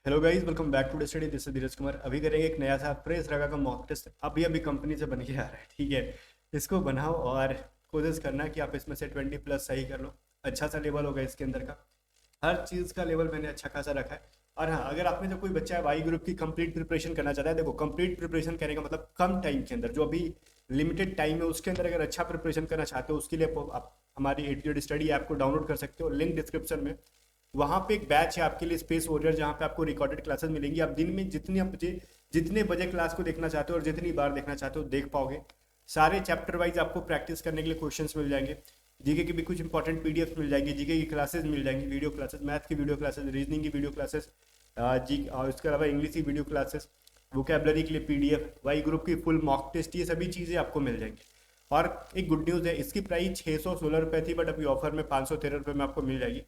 Hello guys, welcome back to the study. This is Dheeraj Kumar. अभी करेंगे एक नया सा फ्रेश रगा का मॉक टेस्ट। अभी अभी कंपनी से बन के आ रहा है, ठीक है। इसको बनाओ और कोशिश करना कि आप इसमें से 20 प्लस सही कर लो। अच्छा सा लेवल होगा इसके अंदर का। हर चीज़ का लेवल मैंने अच्छा खासा रखा है। और हाँ, अगर आप में जो कोई बच्चा है वाई ग्रुप की कंप्लीट प्रिपरेशन करना चाहता है, देखो कंप्लीट प्रिपरेशन करने का मतलब कम टाइम के अंदर, जो अभी लिमिटेड टाइम है उसके अंदर अगर अच्छा प्रिपरेशन करना चाहते हो, उसके लिए आप हमारी एटीट्यूड स्टडी ऐप को डाउनलोड कर सकते हो, लिंक डिस्क्रिप्शन में। वहाँ पे एक बैच है आपके लिए, स्पेस वॉरियर, जहाँ पे आपको रिकॉर्डेड क्लासेस मिलेंगी। आप दिन में जितने बजे क्लास को देखना चाहते हो और जितनी बार देखना चाहते हो देख पाओगे। सारे चैप्टर वाइज आपको प्रैक्टिस करने के लिए क्वेश्चंस मिल जाएंगे। जीके की भी कुछ इंपॉर्टेंट पीडीएफ मिल जाएगी, जीके की क्लासेस मिल जाएंगी, वीडियो क्लासेस, मैथ की वीडियो क्लासेस, रीजनिंग की वीडियो क्लासेस, जी और इसके अलावा इंग्लिश की वीडियो क्लासेस, वोकेबलरी के लिए पीडीएफ, वाई ग्रुप की फुल मॉक टेस्ट, ये सभी चीज़ें आपको मिल जाएंगी। और एक गुड न्यूज़ है, इसकी प्राइस 616 रुपये थी, बट अभी ऑफर में 513 रुपये में आपको मिल जाएगी।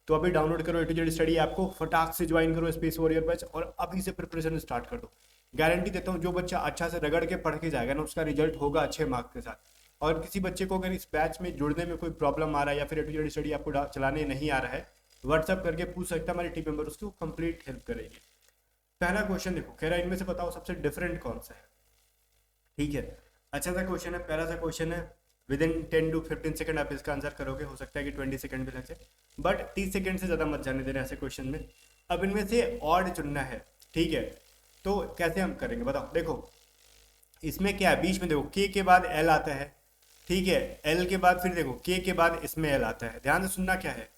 तो अभी डाउनलोड करो एटीजेड स्टडी ऐप को, फटाक से ज्वाइन करो स्पेस वॉरियर बैच और अभी से प्रिपरेशन स्टार्ट कर दो। गारंटी देता हूँ, जो बच्चा अच्छा से रगड़ के पढ़ के जाएगा ना, उसका रिजल्ट होगा अच्छे मार्क्स के साथ। और किसी बच्चे को अगर इस बैच में जुड़ने में कोई प्रॉब्लम आ रहा है या फिर एटीजेड स्टडी आपको चलाने नहीं आ रहा है, व्हाट्सअप करके पूछ सकता है, हमारी टीम मेंबर उसको कंप्लीट हेल्प करेंगे। पहला क्वेश्चन देखो, कह रहा है इनमें से बताओ सबसे डिफरेंट कौन सा है। ठीक है, अच्छा सा क्वेश्चन है, पहला सा क्वेश्चन है। विद इन 10 to 15 सेकंड आप इसका आंसर करोगे, हो सकता है कि 20 सेकंड भी लग जाए, बट 30 सेकंड से ज़्यादा मत जाने देना ऐसे क्वेश्चन में। अब इनमें से ऑड चुनना है, ठीक है। तो कैसे हम करेंगे बताओ। देखो इसमें क्या है, बीच में देखो के बाद एल आता है, ठीक है। एल के बाद फिर देखो के बाद इसमें एल आता है, ध्यान से सुनना क्या है।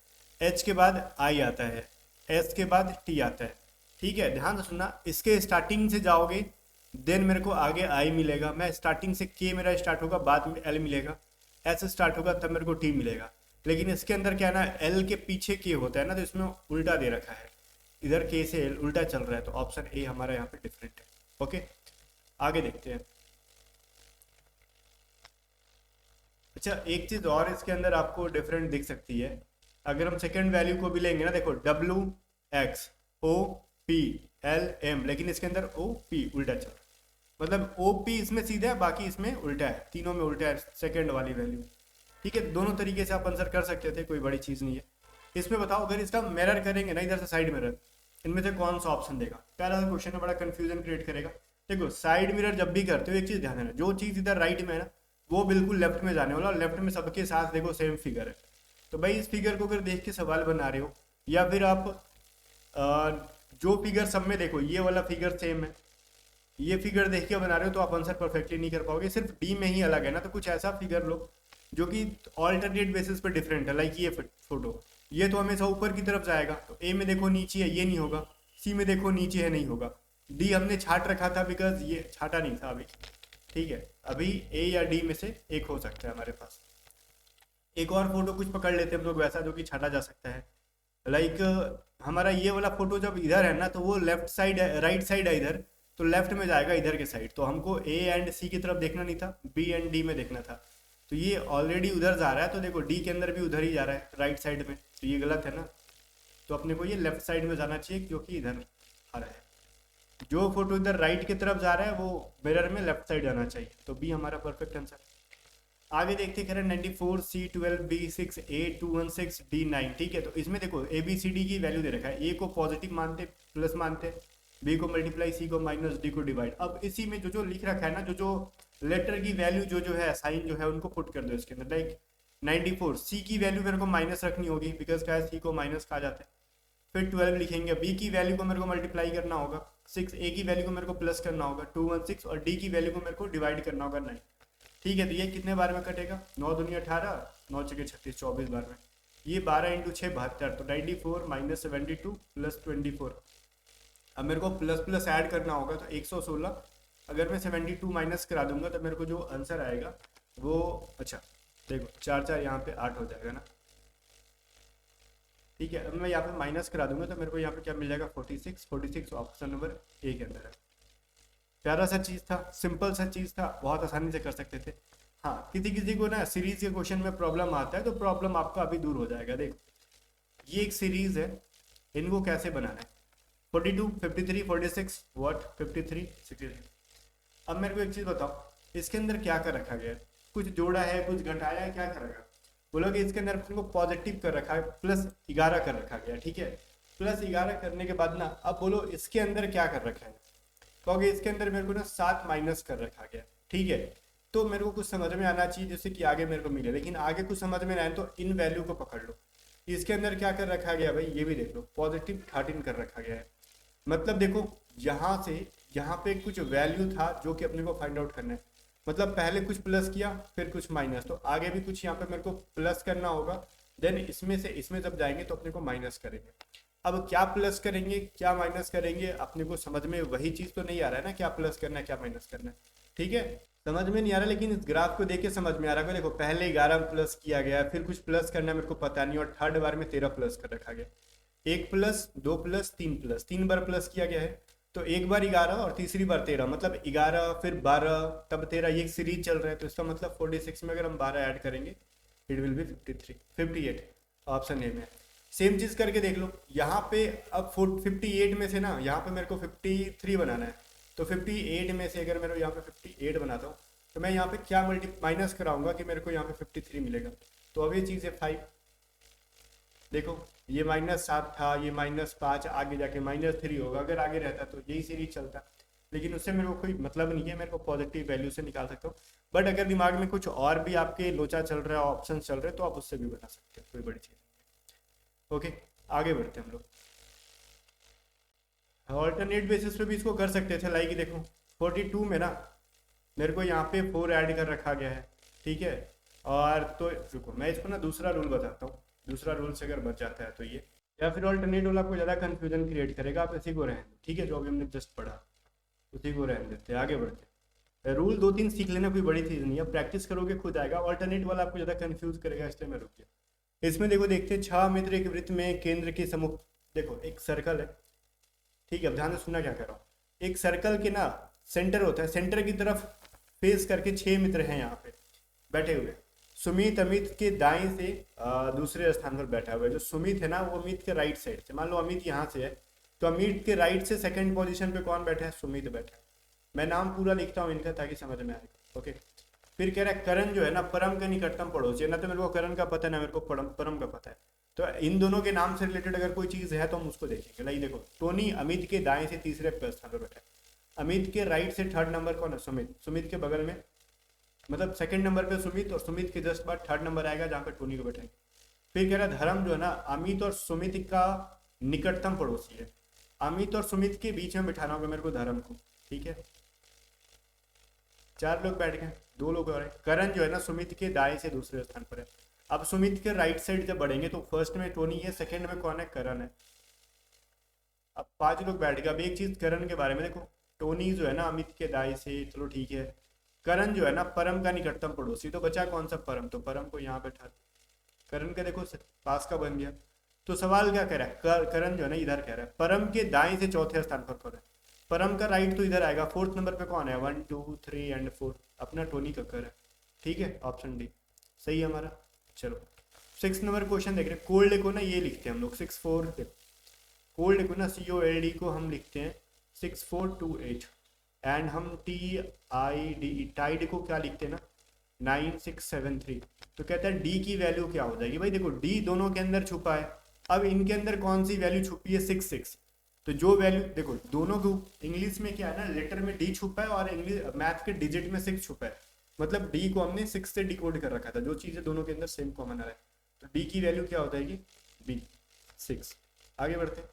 एच के बाद आई आता है, एस के बाद टी आता है, ठीक है। ध्यान से सुनना, इसके स्टार्टिंग से जाओगे, देन मेरे को आगे आई मिलेगा। मैं स्टार्टिंग से के मेरा स्टार्ट होगा, बाद में एल मिलेगा, एस स्टार्ट होगा, तब मेरे को टी मिलेगा। लेकिन इसके अंदर क्या है ना, एल के पीछे के होता है ना, तो इसमें उल्टा दे रखा है। इधर के से एल उल्टा चल रहा है, तो ऑप्शन ए हमारा यहाँ पे डिफरेंट है। ओके, आगे देखते हैं। अच्छा, एक चीज और इसके अंदर आपको डिफरेंट दिख सकती है। अगर हम सेकंड वैल्यू को भी लेंगे ना, देखो W X O P L M, लेकिन इसके अंदर ओ पी उल्टा चल रहा है। मतलब ओ पी इसमें सीधा है, बाकी इसमें उल्टा है, तीनों में उल्टा है सेकंड वाली वैल्यू। ठीक है, दोनों तरीके से आप आंसर कर सकते थे, कोई बड़ी चीज़ नहीं है। इसमें बताओ, अगर इसका मिरर करेंगे ना, इधर से साइड मिरर, इनमें से कौन सा ऑप्शन देगा। पहला क्वेश्चन में बड़ा कंफ्यूजन क्रिएट करेगा। देखो साइड मिरर जब भी करते हो, एक चीज़ ध्यान देना, जो चीज़ इधर राइट में है ना, वो बिल्कुल लेफ्ट में जाने वाला, और लेफ्ट में सबके साथ देखो सेम फिगर है। तो भाई इस फिगर को अगर देख के सवाल बना रहे हो, या फिर आप अ, जो फिगर सब में देखो ये वाला फिगर सेम है, ये फिगर देख के बना रहे हो, तो आप आंसर परफेक्टली नहीं कर पाओगे। सिर्फ डी में ही अलग है ना, तो कुछ ऐसा फिगर लो जो कि ऑल्टरनेट बेसिस पे डिफरेंट है। लाइक ये फोटो, ये तो हमेशा ऊपर की तरफ जाएगा, तो ए में देखो नीचे है, ये नहीं होगा। सी में देखो नीचे है, नहीं होगा। डी हमने छाट रखा था, बिकॉज ये छाटा नहीं था अभी। ठीक है, अभी ए या डी में से एक हो सकता है हमारे पास। एक और फोटो कुछ पकड़ लेते हैं हम लोग वैसा, जो कि छाटा जा सकता है। लाइक हमारा ये वाला फोटो जब इधर है ना, तो वो लेफ्ट साइड है, राइट साइड है इधर, तो लेफ्ट में जाएगा इधर के साइड। तो हमको ए एंड सी की तरफ देखना नहीं था, बी एंड डी में देखना था। तो ये ऑलरेडी उधर जा रहा है, तो देखो डी के अंदर भी उधर ही जा रहा है, राइट साइड में, तो ये गलत है ना। तो अपने को ये लेफ्ट साइड में जाना चाहिए, क्योंकि इधर आ रहा है। जो फोटो इधर राइट की तरफ जा रहा है, वो मिरर में लेफ्ट साइड जाना चाहिए, तो बी हमारा परफेक्ट आंसर। आगे देखते करें, 94 C12 B6 A216 D9, ठीक है। तो इसमें देखो ए बी सी डी की वैल्यू दे रखा है, ए को पॉजिटिव मानते, प्लस मानते, बी को मल्टीप्लाई, सी को माइनस, डी को डिवाइड। अब इसी में जो जो लिख रखा है ना, जो जो लेटर की वैल्यू जो जो है, साइन जो है, उनको पुट कर दो इसके अंदर। लाइक 94 सी की वैल्यू मेरे को माइनस रखनी होगी, बिकॉज क्या है, सी को माइनस कहा जाता है। फिर 12 लिखेंगे, बी की वैल्यू को मेरे को मल्टीप्लाई करना होगा 6, ए की वैल्यू को मेरे को प्लस करना होगा 216, और डी की वैल्यू को मेरे को डिवाइड करना होगा 9। ठीक है, तो ये कितने बार में कटेगा, 9 दूनी 18, 9 छके 36, 24 बार में। ये 12 इंटू 6 72, तो 94 माइनस 72 प्लस 24। अब मेरे को प्लस प्लस ऐड करना होगा, तो 116। अगर मैं 72 माइनस करा दूंगा, तो मेरे को जो आंसर आएगा वो, अच्छा देखो 4 4 यहाँ पे 8 हो जाएगा ना। ठीक है, अब मैं यहाँ पे माइनस करा दूंगा, तो मेरे को यहाँ पे क्या मिल जाएगा, 46। 46 ऑप्शन नंबर ए के अंदर है। प्यारा सा चीज़ था, सिंपल सा चीज़ था, बहुत आसानी से कर सकते थे। हाँ, किसी किसी को ना सीरीज के क्वेश्चन में प्रॉब्लम आता है, तो प्रॉब्लम आपका अभी दूर हो जाएगा। देखो ये एक सीरीज है, इनको कैसे बनाना है, 42 53 46 वॉट 53 63। अब मेरे को एक चीज़ बताओ, इसके अंदर क्या कर रखा गया है, कुछ जोड़ा है, कुछ घटाया है, क्या कर रखा। बोलोगे इसके अंदर को पॉजिटिव कर रखा है, +11 कर रखा गया, ठीक है। +11 करने के बाद ना अब बोलो इसके अंदर क्या कर रखा है, कहोगे इसके अंदर मेरे को ना 7 माइनस कर रखा गया, ठीक है। तो मेरे को कुछ समझ में आना चाहिए जैसे कि आगे मेरे को मिले, लेकिन आगे कुछ समझ में ना आए तो इन वैल्यू को पकड़ लो। इसके अंदर क्या कर रखा गया भाई, ये भी देख लो, +13 कर रखा गया है। मतलब देखो यहाँ से यहाँ पे कुछ वैल्यू था जो कि अपने को फाइंड आउट करना है, मतलब पहले कुछ प्लस किया फिर कुछ माइनस, तो आगे भी कुछ यहाँ पे मेरे को प्लस करना होगा, देन इसमें से इसमें जब जाएंगे तो अपने को माइनस करेंगे। अब क्या प्लस करेंगे क्या माइनस करेंगे अपने को समझ में वही चीज तो नहीं आ रहा है ना, क्या प्लस करना है क्या माइनस करना है, ठीक है। समझ में नहीं आ रहा, लेकिन इस ग्राफ को देख के समझ में आ रहा है। देखो पहले 11 प्लस किया गया, फिर कुछ प्लस करना मेरे को पता नहीं, और थर्ड बार में 13 प्लस कर रखा गया। 1 प्लस 2 प्लस 3 प्लस 3 बार प्लस किया गया है, तो एक बार 11 और तीसरी बार 13, मतलब 11 फिर 12 तब 13, ये एक सीरीज चल रहा है, तो इसका मतलब 46 में अगर हम 12 ऐड करेंगे it will be 58, option A में। सेम चीज करके देख लो यहाँ पे, अब 58 में से ना यहाँ पे मेरे को 53 बनाना है, तो 58 में से अगर मेरे को यहाँ पे 58 बनाता हूँ तो मैं यहाँ पे क्या माइनस कराऊंगा कि मेरे को यहाँ पे 53 मिलेगा, तो अब ये चीज़ है 5, देखो ये -7 था, ये -5, आगे जाके -3 होगा, अगर आगे रहता तो यही सीरीज चलता, लेकिन उससे मेरे को कोई मतलब नहीं है, मेरे को पॉजिटिव वैल्यू से निकाल सकता हूँ। बट अगर दिमाग में कुछ और भी आपके लोचा चल रहा है, ऑप्शन चल रहे हैं, तो आप उससे भी बना सकते हो, कोई बड़ी चीज़। ओके, आगे बढ़ते हैं हम लोग। ऑल्टरनेट बेसिस पे भी इसको कर सकते थे, लाइक देखो 42 में ना मेरे को यहाँ पे 4 ऐड कर रखा गया है, ठीक है। और तो रुको मैं इसको ना दूसरा रूल बताता हूँ, दूसरा रूल से अगर बच जाता है तो ये, या फिर ऑल्टरनेट रूल आपको ज़्यादा कन्फ्यूजन क्रिएट करेगा, आप इसी को रहने दो, ठीक है, जो अभी हमने जस्ट पढ़ा उसी को रहने देते हैं, आगे बढ़ते हैं। रूल 2-3 सीख लेना, कोई बड़ी चीज़ नहीं है, प्रैक्टिस करोगे खुद आएगा। ऑल्टरनेट वाला आपको ज़्यादा कन्फ्यूज करेगा, इसलिए मैं रुक गया। इसमें देखो देखते हैं, 6 मित्र एक वृत्त में केंद्र के सम्मुख, देखो एक सर्कल है, ठीक है, अब ध्यान से सुनना क्या कर रहा हूँ। एक सर्कल के ना सेंटर होता है, सेंटर की तरफ फेस करके 6 मित्र हैं यहाँ पे बैठे हुए। सुमित अमित के दाएं से दूसरे स्थान पर बैठा हुआ है। जो सुमित है ना वो अमित के राइट साइड से, मान लो अमित यहाँ से है, तो अमित के राइट से सेकंड पोजीशन पे कौन बैठा है, सुमित बैठा है। मैं नाम पूरा लिखता हूँ इनका ताकि समझ में आएगा, ओके। फिर कह रहा है करण जो है ना परम का निकटतम पड़ोसी है, ना तो मेरे को करण का पता है ना मेरे को परम का पता है, तो इन दोनों के नाम से रिलेटेड अगर कोई चीज़ है तो हम उसको देखेंगे। लाइक देखो टोनी अमित के दाएं से तीसरे स्थान पर बैठा है, अमित के राइट से थर्ड नंबर कौन है, सुमित, सुमित के बगल में मतलब सेकंड नंबर पे सुमित, और सुमित के जस्ट बाद थर्ड नंबर आएगा जहाँ पे टोनी को बैठेंगे। फिर कह रहा है धर्म जो है ना अमित और सुमित का निकटतम पड़ोसी है, अमित और सुमित के बीच में बिठाना होगा मेरे को धर्म को, ठीक है। 4 लोग बैठ गए, 2 लोग और हैं। करण जो है ना सुमित के दाएं से दूसरे स्थान पर है। अब सुमित के राइट साइड जब बढ़ेंगे तो फर्स्ट में टोनी है, सेकंड में कौन है, करण है। अब 5 लोग बैठ गए। अब एक चीज करण के बारे में देखो, टोनी जो है ना अमित के दाएं से, चलो ठीक है। करण जो है ना परम का निकटतम पड़ोसी, तो बचा कौन सा, परम, तो परम को यहाँ बैठा, करण का देखो पास का बन गया। तो सवाल क्या कह रहा है, करण जो है ना इधर कह रहा है परम के दाएं से चौथे स्थान पर कौन है, परम का राइट तो इधर आएगा, 4th नंबर पे कौन है, 1 2 3 एंड 4, अपना टोनी कक्कर है, ठीक है, ऑप्शन डी सही है हमारा। चलो 6 नंबर क्वेश्चन देख रहे हैं। कोल्ड को ना ये लिखते हैं हम लोग 64, कोल्ड को ना COLD को हम लिखते हैं 6428, एंड हम TIDE टाइड को क्या लिखते हैं ना 9673। तो कहता है डी की वैल्यू क्या हो जाएगी, भाई देखो डी दोनों के अंदर छुपा है, अब इनके अंदर कौन सी वैल्यू छुपी है, 6 तो जो वैल्यू देखो दोनों को इंग्लिश में क्या है ना, लेटर में डी छुपा है और इंग्लिश मैथ के डिजिट में 6 छुपा है, मतलब डी को हमने 6 से डिकोड कर रखा था, जो चीज़ें दोनों के अंदर सेम कॉमन आ रहा है, तो डी की वैल्यू क्या हो जाएगी, बी 6। आगे बढ़ते हैं।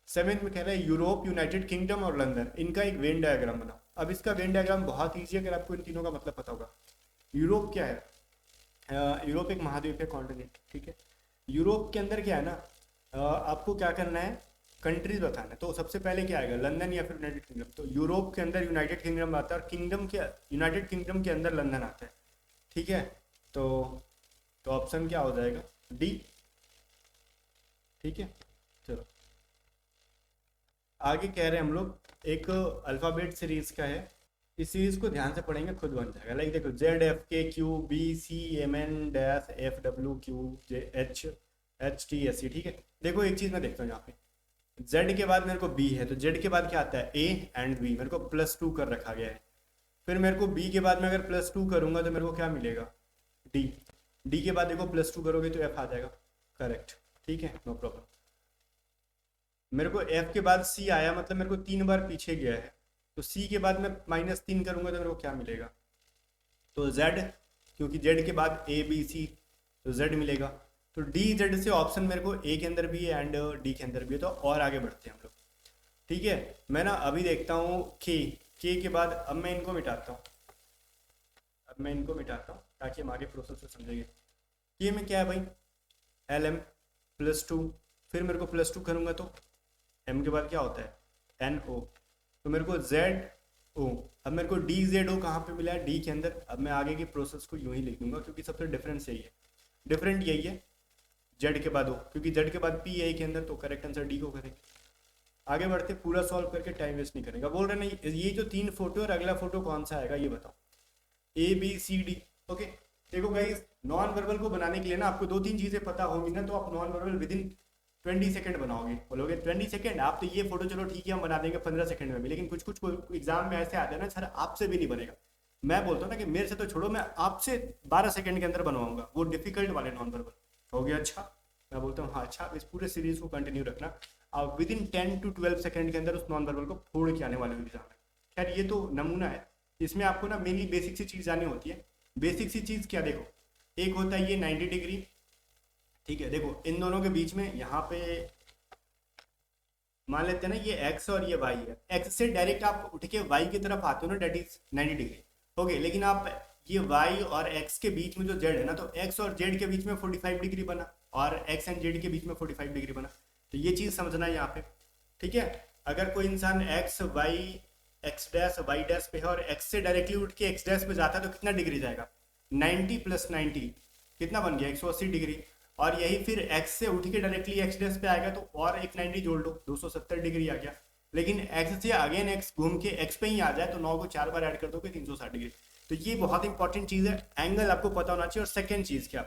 7 में कह रहा है यूरोप, यूनाइटेड किंगडम और लंदन, इनका एक वेन डायग्राम बनाओ। अब इसका वेन डायग्राम बहुत ईजी है अगर आपको इन तीनों का मतलब पता होगा। यूरोप क्या है, यूरोप एक महाद्वीप है, कॉन्टिनेंट, ठीक है। यूरोप के अंदर क्या है ना, आपको क्या करना है, कंट्रीज बताना है, तो सबसे पहले क्या आएगा, लंदन या फिर यूनाइटेड किंगडम। तो यूरोप के अंदर यूनाइटेड किंगडम आता है और किंगडम के यूनाइटेड किंगडम के अंदर लंदन आता है, ठीक है। तो ऑप्शन क्या हो जाएगा, डी, ठीक है। चलो आगे कह रहे हैं हम लोग एक अल्फ़ाबेट सीरीज का है, इस सीरीज को ध्यान से पढ़ेंगे खुद बन जाएगा। लाइक देखो ZFKQBCMNFWQJHHTSC, ठीक है। देखो एक चीज मैं देखता हूँ यहाँ पे, Z के बाद मेरे को B है, तो Z के बाद क्या आता है, A एंड B, मेरे को +2 कर रखा गया है। फिर मेरे को B के बाद में अगर +2 करूंगा तो मेरे को क्या मिलेगा, D, D के बाद देखो +2 करोगे तो F आ जाएगा, करेक्ट, ठीक है, नो प्रॉब्लम। मेरे को एफ के बाद सी आया, मतलब मेरे को 3 बार पीछे गया है। तो सी के बाद मैं -3 करूंगा तो मेरे को क्या मिलेगा? तो जेड, क्योंकि जेड के बाद ए बी सी, तो जेड मिलेगा। तो डी जेड से ऑप्शन मेरे को ए के अंदर भी है एंड डी के अंदर भी है, तो और आगे बढ़ते हैं हम लोग। ठीक है, मैं ना अभी देखता हूँ के के बाद अब मैं इनको मिटाता हूँ। अब मैं इनको मिटाता हूँ ताकि हम आगे प्रोसेस को समझेंगे। के में क्या है भाई? एल एम +2, फिर मेरे को +2 करूँगा तो एम के बाद क्या होता है? N O. तो मेरे को जेड ओ, अब मेरे को डी जेड ओ कहाँ पे मिला है? डी के अंदर। अब मैं आगे की प्रोसेस को यूं ही लिख दूंगा क्योंकि सबसे डिफरेंस यही है, डिफरेंट यही है, जेड के बाद ओ, क्योंकि जेड के बाद पी है के अंदर, तो करेक्ट आंसर डी को करेंगे। आगे बढ़ते, पूरा सॉल्व करके टाइम वेस्ट नहीं करेगा। बोल रहे ना ये जो 3 फोटो और अगला फोटो कौन सा आएगा ये बताओ? A B C D. Okay, देखो गाइस, नॉन वर्बल को बनाने के लिए ना आपको 2-3 चीजें पता होंगी ना, तो आप non verbal with in 20 second बनाओगे। बोलोगे 20 सेकंड? आप तो ये फोटो चलो ठीक है हम बना देंगे 15 सेकंड में भी, लेकिन कुछ कुछ एग्जाम में ऐसे आते हैं ना सर आपसे भी नहीं बनेगा। मैं बोलता हूँ ना कि मेरे से तो छोड़ो, मैं आपसे 12 सेकंड के अंदर बनवाऊंगा, वो डिफिकल्ट वाले नॉन वर्बल। हो गया? अच्छा, मैं बोलता हूँ हाँ अच्छा, इस पूरे सीरीज को कंटिन्यू रखना। आप विद इन 10 to 12 सेकंड के अंदर उस नॉन वर्बल को फोड़ के आने वाले हो एग्जाम में। खैर ये तो नमूना है, इसमें आपको ना मेनली बेसिक सी चीज़ जानी होती है। बेसिक सी चीज़ क्या? देखो, एक होता है ये 90 डिग्री, ठीक है, देखो इन दोनों के बीच में यहाँ पे मान लेते हैं ना ये x और ये y है। x से डायरेक्ट आप उठ के y की तरफ आते हो ना, डेट इज 90 डिग्री। ओके, लेकिन आप ये y और x के बीच में जो z है ना, तो x और z के बीच में 45 डिग्री बना, और x एंड z के बीच में 45 डिग्री बना। तो ये चीज़ समझना है यहाँ पे, ठीक है। अगर कोई इंसान x डैश y डैश पे है और x से डायरेक्टली उठ के x डैश पे जाता है तो कितना डिग्री जाएगा? 90 + 90 कितना बन गया? 180 डिग्री। और यही फिर x से उठ के डायरेक्टली x डैश पे आएगा तो और एक 90 जोड़ लो, 270 डिग्री आ गया। लेकिन x से अगेन x घूम के x पे ही आ जाए तो 9 को 4 बार ऐड कर दोगे 360 डिग्री। तो ये बहुत इंपॉर्टेंट चीज़ है, एंगल आपको पता होना चाहिए। और सेकेंड चीज़ क्या,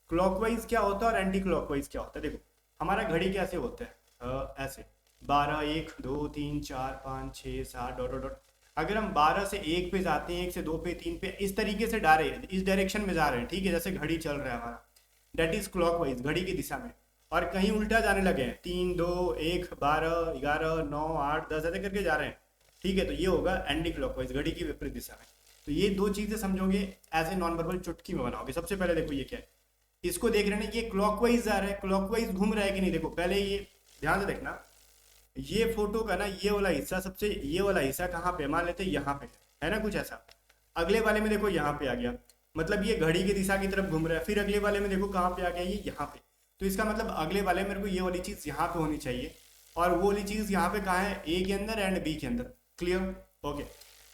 क्लॉकवाइज क्या होता है और एंटी क्लॉकवाइज क्या होता है? देखो हमारा घड़ी कैसे होता है, ऐसे 12 1 2 3 4 5 6 7 डॉट डॉट डॉट। अगर हम 12 से 1 पे जाते हैं, 1 से 2 पे, 3 पे, इस तरीके से जा रहे हैं, इस डायरेक्शन में जा रहे हैं, ठीक है, जैसे घड़ी चल रहा है हमारा, डेट इज क्लॉकवाइज, घड़ी की दिशा में। और कहीं उल्टा जाने लगे हैं, 3 2 1 12 11 9 8 10 ऐसे करके जा रहे हैं, ठीक है, तो ये होगा एंटी क्लॉकवाइज, घड़ी की विपरीत दिशा में। तो ये दो चीजें समझोगे, ऐसे नॉन वर्बल चुटकी में बनाओगे। सबसे पहले देखो ये क्या है, इसको देख रहे हैं ये क्लॉकवाइज जा रहा है, क्लॉकवाइज घूम रहा है कि नहीं? देखो पहले ये ध्यान से देखना, ये फोटो का ना ये वाला हिस्सा, सबसे ये वाला हिस्सा कहाँ पे? मान लेते हैं यहाँ पे है ना, कुछ ऐसा। अगले वाले में देखो यहाँ पे आ गया, मतलब ये घड़ी की दिशा की तरफ घूम रहा है। फिर अगले वाले में देखो कहाँ पे आ गया, ये यहाँ पे। तो इसका मतलब अगले वाले मेरे को ये वाली चीज यहाँ पे होनी चाहिए, और वो वाली चीज यहाँ पे कहाँ है? ए के अंदर एंड बी के अंदर। क्लियर? ओके।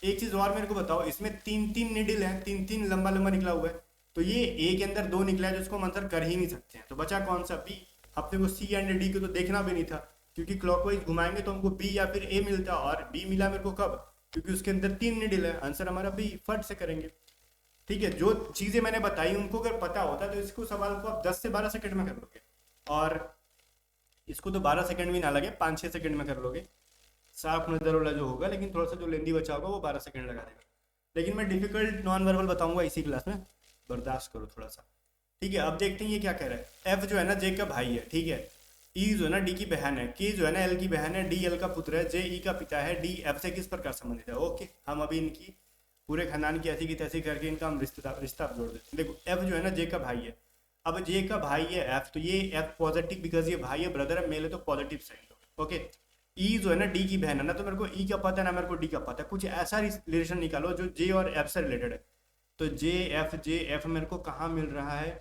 एक चीज और मेरे को बताओ, इसमें 3-3 निडिल है, 3-3 लंबा लंबा निकला हुआ है, तो ये ए के अंदर 2 निकला है जिसको हम आंसर कर ही नहीं सकते हैं। तो बचा कौन सा? बी। अपने को सी एंड डी को तो देखना भी नहीं था, क्योंकि क्लॉकवाइज घुमाएंगे तो हमको बी या फिर ए मिलता, और बी मिला मेरे को कब? क्योंकि उसके अंदर 3 निडिल है। आंसर हमारा बी, फट से करेंगे। ठीक है, जो चीजें मैंने बताई उनको अगर पता होता तो इसको सवाल को आप 10 से 12 सेकंड में कर लोगे, और इसको तो 12 सेकंड भी ना लगे, 5-6 सेकंड में कर लोगे। साफ नजर वाला जो होगा, लेकिन थोड़ा सा जो लेंदी बचा होगा वो 12 सेकंड लगा देगा। लेकिन मैं डिफिकल्ट नॉन वर्बल बताऊंगा इसी क्लास में, बर्दाश्त करो थोड़ा सा। ठीक है, अब देखते हैं ये क्या कह रहा है। एफ जो है ना जे का भाई है, ठीक है। ई जो है ना डी की बहन है, के जो है ना एल की बहन है, डी एल का पुत्र है, जे ई का पिता है, डी एफ से किस प्रकार संबंधित है? ओके, हम अभी इनकी पूरे खानदान की ऐसी की तैसी करके इनका हम रिश्ता रिश्ता जोड़ देते हैं। देखो एफ जो है ना जे का भाई है, अब जे का भाई है एफ, तो ये एफ पॉजिटिव, बिकॉज ये भाई है, ब्रदर है, मेल है, तो पॉजिटिव साइड। ओके, ई जो है ना डी की बहन है ना, तो मेरे को ई का पता है ना, मेरे को डी का पता है। कुछ ऐसा रिलेशन निकालो जो जे और एफ से रिलेटेड है। तो जे एफ मेरे को कहाँ मिल रहा है?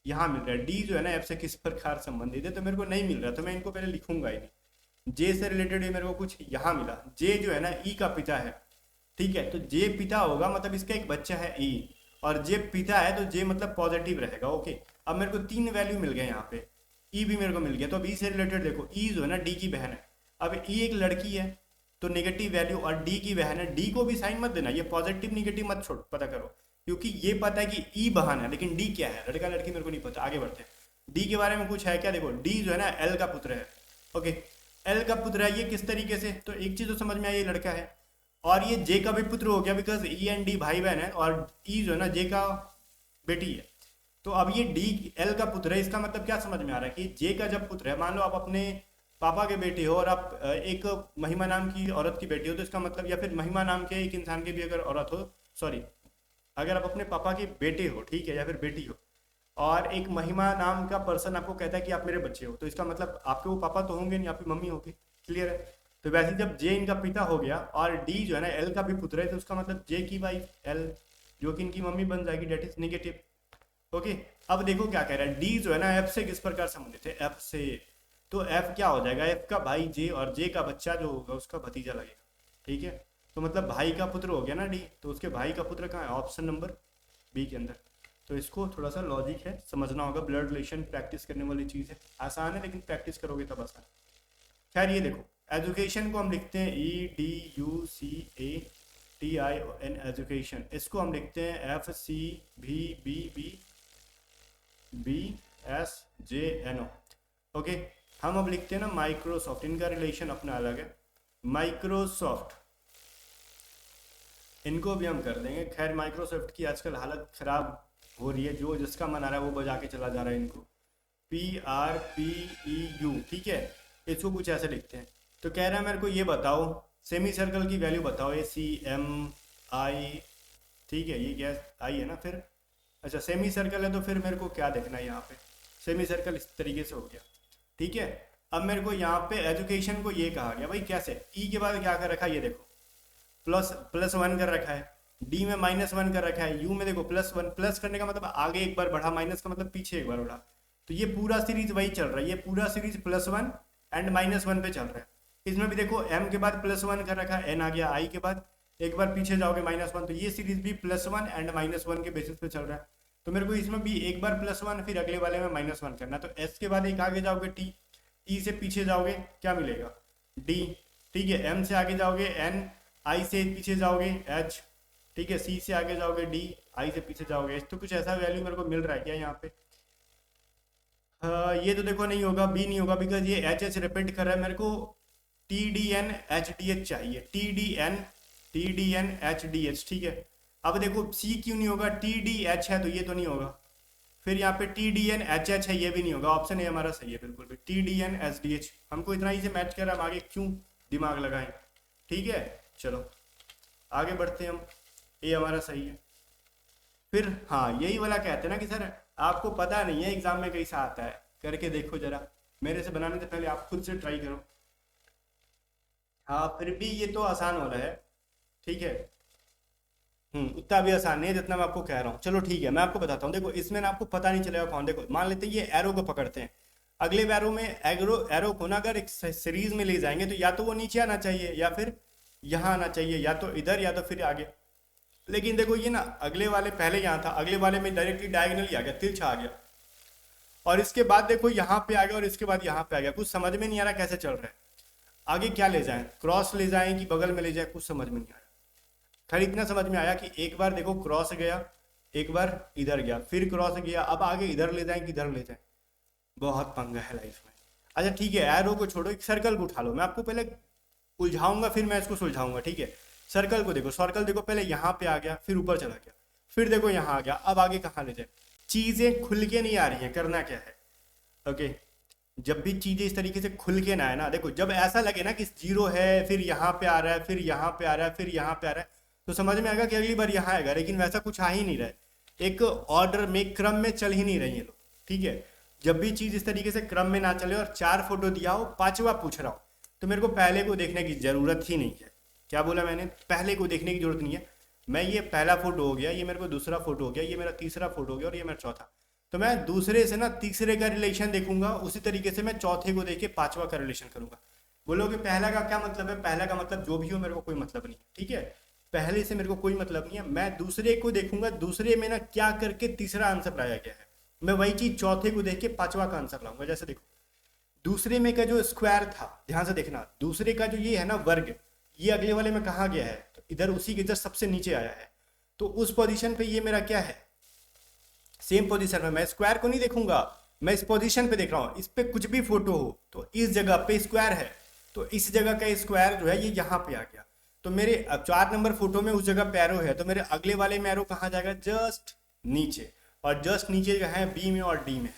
यहाँ मिल रहा है। डी जो है ना एफ से किस प्रकार संबंधित है? तो मेरे को नहीं मिल रहा, तो मैं इनको पहले लिखूंगा ही नहीं। जे से रिलेटेड है, मेरे को कुछ यहाँ मिला। जे जो है ना ई का पिता है, ठीक है, तो जे पिता होगा, मतलब इसका एक बच्चा है ई, और जे पिता है तो जे मतलब पॉजिटिव रहेगा। ओके, अब मेरे को 3 वैल्यू मिल गए यहाँ पे, ई भी मेरे को मिल गया। तो अब ई से रिलेटेड देखो, ई जो है ना डी की बहन है, अब ई एक लड़की है तो नेगेटिव वैल्यू, और डी की बहन है, डी को भी साइन मत देना, ये पॉजिटिव निगेटिव मत छोड़, पता करो, क्योंकि ये पता है कि ई बहन है, लेकिन डी क्या है, लड़का लड़की मेरे को नहीं पता। आगे बढ़ते हैं, डी के बारे में कुछ है क्या? देखो डी जो है ना एल का पुत्र है। ओके, एल का पुत्र है, ये किस तरीके से? तो एक चीज तो समझ में आई, ये लड़का है, और ये जे का भी पुत्र हो गया, बिकॉज ई एंड डी भाई बहन है, और ई जो है ना जे का बेटी है। तो अब ये डी एल का पुत्र है, इसका मतलब क्या समझ में आ रहा है कि जे का जब पुत्र है, मान लो आप अपने पापा के बेटे हो और आप एक महिमा नाम की औरत की बेटी हो, तो इसका मतलब, या फिर महिमा नाम के एक इंसान की भी अगर औरत हो, सॉरी, अगर आप अपने पापा के बेटे हो, ठीक है, या फिर बेटी हो, और एक महिमा नाम का पर्सन आपको कहता है कि आप मेरे बच्चे हो, तो इसका मतलब आपके वो पापा तो होंगे नहीं, आपकी मम्मी होगी। क्लियर है? तो वैसे ही जब जे इनका पिता हो गया और डी जो है ना एल का भी पुत्र है, तो उसका मतलब जे की वाइफ एल, जो कि इनकी मम्मी बन जाएगी, डेट इज निगेटिव। ओके, अब देखो क्या कह रहा है, डी जो है ना एफ से किस प्रकार संबंधित है, एफ से, तो एफ क्या हो जाएगा, एफ का भाई जे, और जे का बच्चा जो होगा उसका भतीजा लगेगा। ठीक है, तो मतलब भाई का पुत्र हो गया ना डी, तो उसके भाई का पुत्र कहाँ है, ऑप्शन नंबर बी के अंदर। तो इसको थोड़ा सा लॉजिक है, समझना होगा, ब्लड रिलेशन प्रैक्टिस करने वाली चीज़ है, आसान है लेकिन प्रैक्टिस करोगे तब आसान। खैर ये देखो, एजुकेशन को हम लिखते हैं EDUCATION, एजुकेशन, इसको हम लिखते हैं FCVBBBSJNO। ओके, हम अब लिखते हैं ना माइक्रोसॉफ्ट, इनका रिलेशन अपना अलग है, माइक्रोसॉफ्ट, इनको भी हम कर देंगे। खैर माइक्रोसॉफ्ट की आजकल हालत खराब हो रही है, जो जिसका मन आ रहा है वो बजा के चला जा रहा है इनको, PRPEU, ठीक है, इसको कुछ ऐसे लिखते हैं। तो कह रहा है मेरे को ये बताओ, सेमी सर्कल की वैल्यू बताओ, ACMI, ठीक है, ये क्या आई है ना, फिर अच्छा सेमी सर्कल है, तो फिर मेरे को क्या देखना है यहाँ पे, सेमी सर्कल इस तरीके से हो गया। ठीक है, अब मेरे को यहाँ पे एजुकेशन को ये कहा गया भाई कैसे, ई के बाद क्या कर रखा है, ये देखो +1 कर रखा है, डी में -1 कर रखा है, यू में देखो +1, प्लस करने का मतलब आगे एक बार बढ़ा, माइनस का मतलब पीछे एक बार बढ़ा। तो ये पूरा सीरीज वही चल रहा है, ये पूरा सीरीज +1 एंड -1 पे चल रहा है। इसमें भी देखो m के बाद +1 कर रखा है, n आ गया, i के बाद एक बार पीछे जाओगे -1, तो ये सीरीज भी +1 एंड -1 के बेसिस पे चल रहा है। तो मेरे को इसमें भी एक बार +1 फिर अगले वाले में -1 करना, तो s के बाद एक आगे जाओगे t, e से पीछे जाओगे क्या मिलेगा, d, ठीक है, m से आगे जाओगे n, i से पीछे जाओगे h, ठीक है, c से आगे जाओगे d, i से पीछे जाओगे h। तो कुछ ऐसा वैल्यू मेरे को मिल रहा है क्या यहाँ पे, ये तो देखो नहीं होगा, b नहीं होगा, बिकॉज ये h रिपीट कर रहा है, मेरे को TDN HDH चाहिए, TDN HDH, ठीक है। अब देखो C क्यों नहीं होगा, TDH है तो ये तो नहीं होगा, फिर यहाँ पे TDN HH है, ये भी नहीं होगा, ऑप्शन ए हमारा सही है बिल्कुल भी, TDN SDH। हमको इतना ही से मैच कर रहा है, हम आगे क्यों दिमाग लगाएं, ठीक है। चलो आगे बढ़ते हैं हम, ये हमारा सही है। फिर हाँ, यही वाला कहते हैं ना कि सर आपको पता नहीं है एग्जाम में कैसा आता है, करके देखो जरा, मेरे से बनाने से पहले आप खुद से ट्राई करो। हाँ फिर भी ये तो आसान हो रहा है, ठीक है, उतना भी आसान नहीं है जितना मैं आपको कह रहा हूँ। चलो ठीक है, मैं आपको बताता हूँ, देखो इसमें ना आपको पता नहीं चलेगा कौन, देखो मान लेते हैं ये एरो को पकड़ते हैं, अगले एरो में एरो को ना अगर एक सीरीज में ले जाएंगे तो या तो वो नीचे आना चाहिए या फिर यहाँ आना चाहिए, या तो इधर या तो फिर आगे। लेकिन देखो ये ना अगले वाले पहले यहाँ था, अगले वाले में डायरेक्टली डायगनली आ गया, तिरछा आ गया, और इसके बाद देखो यहाँ पे आ गया और इसके बाद यहाँ पे आ गया, कुछ समझ में नहीं आ रहा कैसे चल रहा है, आगे क्या ले जाएं, क्रॉस ले जाएं कि बगल में ले जाएं, कुछ समझ में नहीं आया। खैर इतना समझ में आया कि एक बार देखो क्रॉस गया, एक बार इधर गया, फिर क्रॉस गया, अब आगे इधर ले जाएं कि इधर ले जाएं, बहुत पंगा है लाइफ में। अच्छा ठीक है, एरो को छोड़ो, एक सर्कल को उठा लो, मैं आपको पहले उलझाऊंगा फिर मैं इसको सुलझाऊंगा, ठीक है। सर्कल को देखो, सर्कल देखो पहले यहाँ पे आ गया, फिर ऊपर चला गया, फिर देखो यहाँ आ गया, अब आगे कहाँ ले जाए, चीजें खुल के नहीं आ रही हैं, करना क्या है। ओके, जब भी चीजें इस तरीके से खुल के ना आए ना, देखो जब ऐसा लगे ना कि जीरो है, फिर यहाँ पे आ रहा है, फिर यहाँ पे आ रहा है, फिर यहाँ पे आ रहा है, तो समझ में आएगा कि अगली बार यहाँ आएगा, लेकिन वैसा कुछ आ ही नहीं रहा है, एक ऑर्डर में क्रम में चल ही नहीं रही है लोग, ठीक है। जब भी चीज इस तरीके से क्रम में ना चले और 4 फोटो दिया हो, 5वां पूछ रहा हो, तो मेरे को पहले को देखने की जरूरत ही नहीं है। क्या बोला मैंने, पहले को देखने की जरूरत नहीं है। मैं ये पहला फोटो हो गया, ये मेरे को दूसरा फोटो हो गया, ये मेरा तीसरा फोटो हो गया और ये मेरा चौथा, तो मैं दूसरे से ना तीसरे का रिलेशन देखूंगा, उसी तरीके से मैं चौथे को देख के 5वां का रिलेशन करूंगा। बोलोगे पहला का क्या मतलब है, पहला का मतलब जो भी हो मेरे को कोई मतलब नहीं, ठीक है, पहले से मेरे को कोई मतलब नहीं है, मैं दूसरे को देखूंगा, दूसरे में ना क्या करके तीसरा आंसर लाया गया है, मैं वही चीज चौथे को देख के 5वां का आंसर लाऊंगा। जैसे देखो दूसरे में का जो स्क्वायर था, ध्यान से देखना, दूसरे का जो ये है ना वर्ग, ये अगले वाले में कहाँ गया है, तो इधर उसी के जस्ट सबसे नीचे आया है, तो उस पोजीशन पे ये मेरा क्या है, सेम पोजीशन में। मैं स्क्वायर को नहीं देखूंगा, मैं इस पोजीशन पे देख रहा हूँ, इस पे कुछ भी फोटो हो तो इस जगह पे स्क्वायर है, तो इस जगह का स्क्वायर जो है ये यहाँ पे आ गया, तो मेरे 4 नंबर फोटो में उस जगह पे एरो है, तो मेरे अगले वाले में एरो कहाँ जाएगा, जस्ट नीचे, और जस्ट नीचे है बी में और डी में है।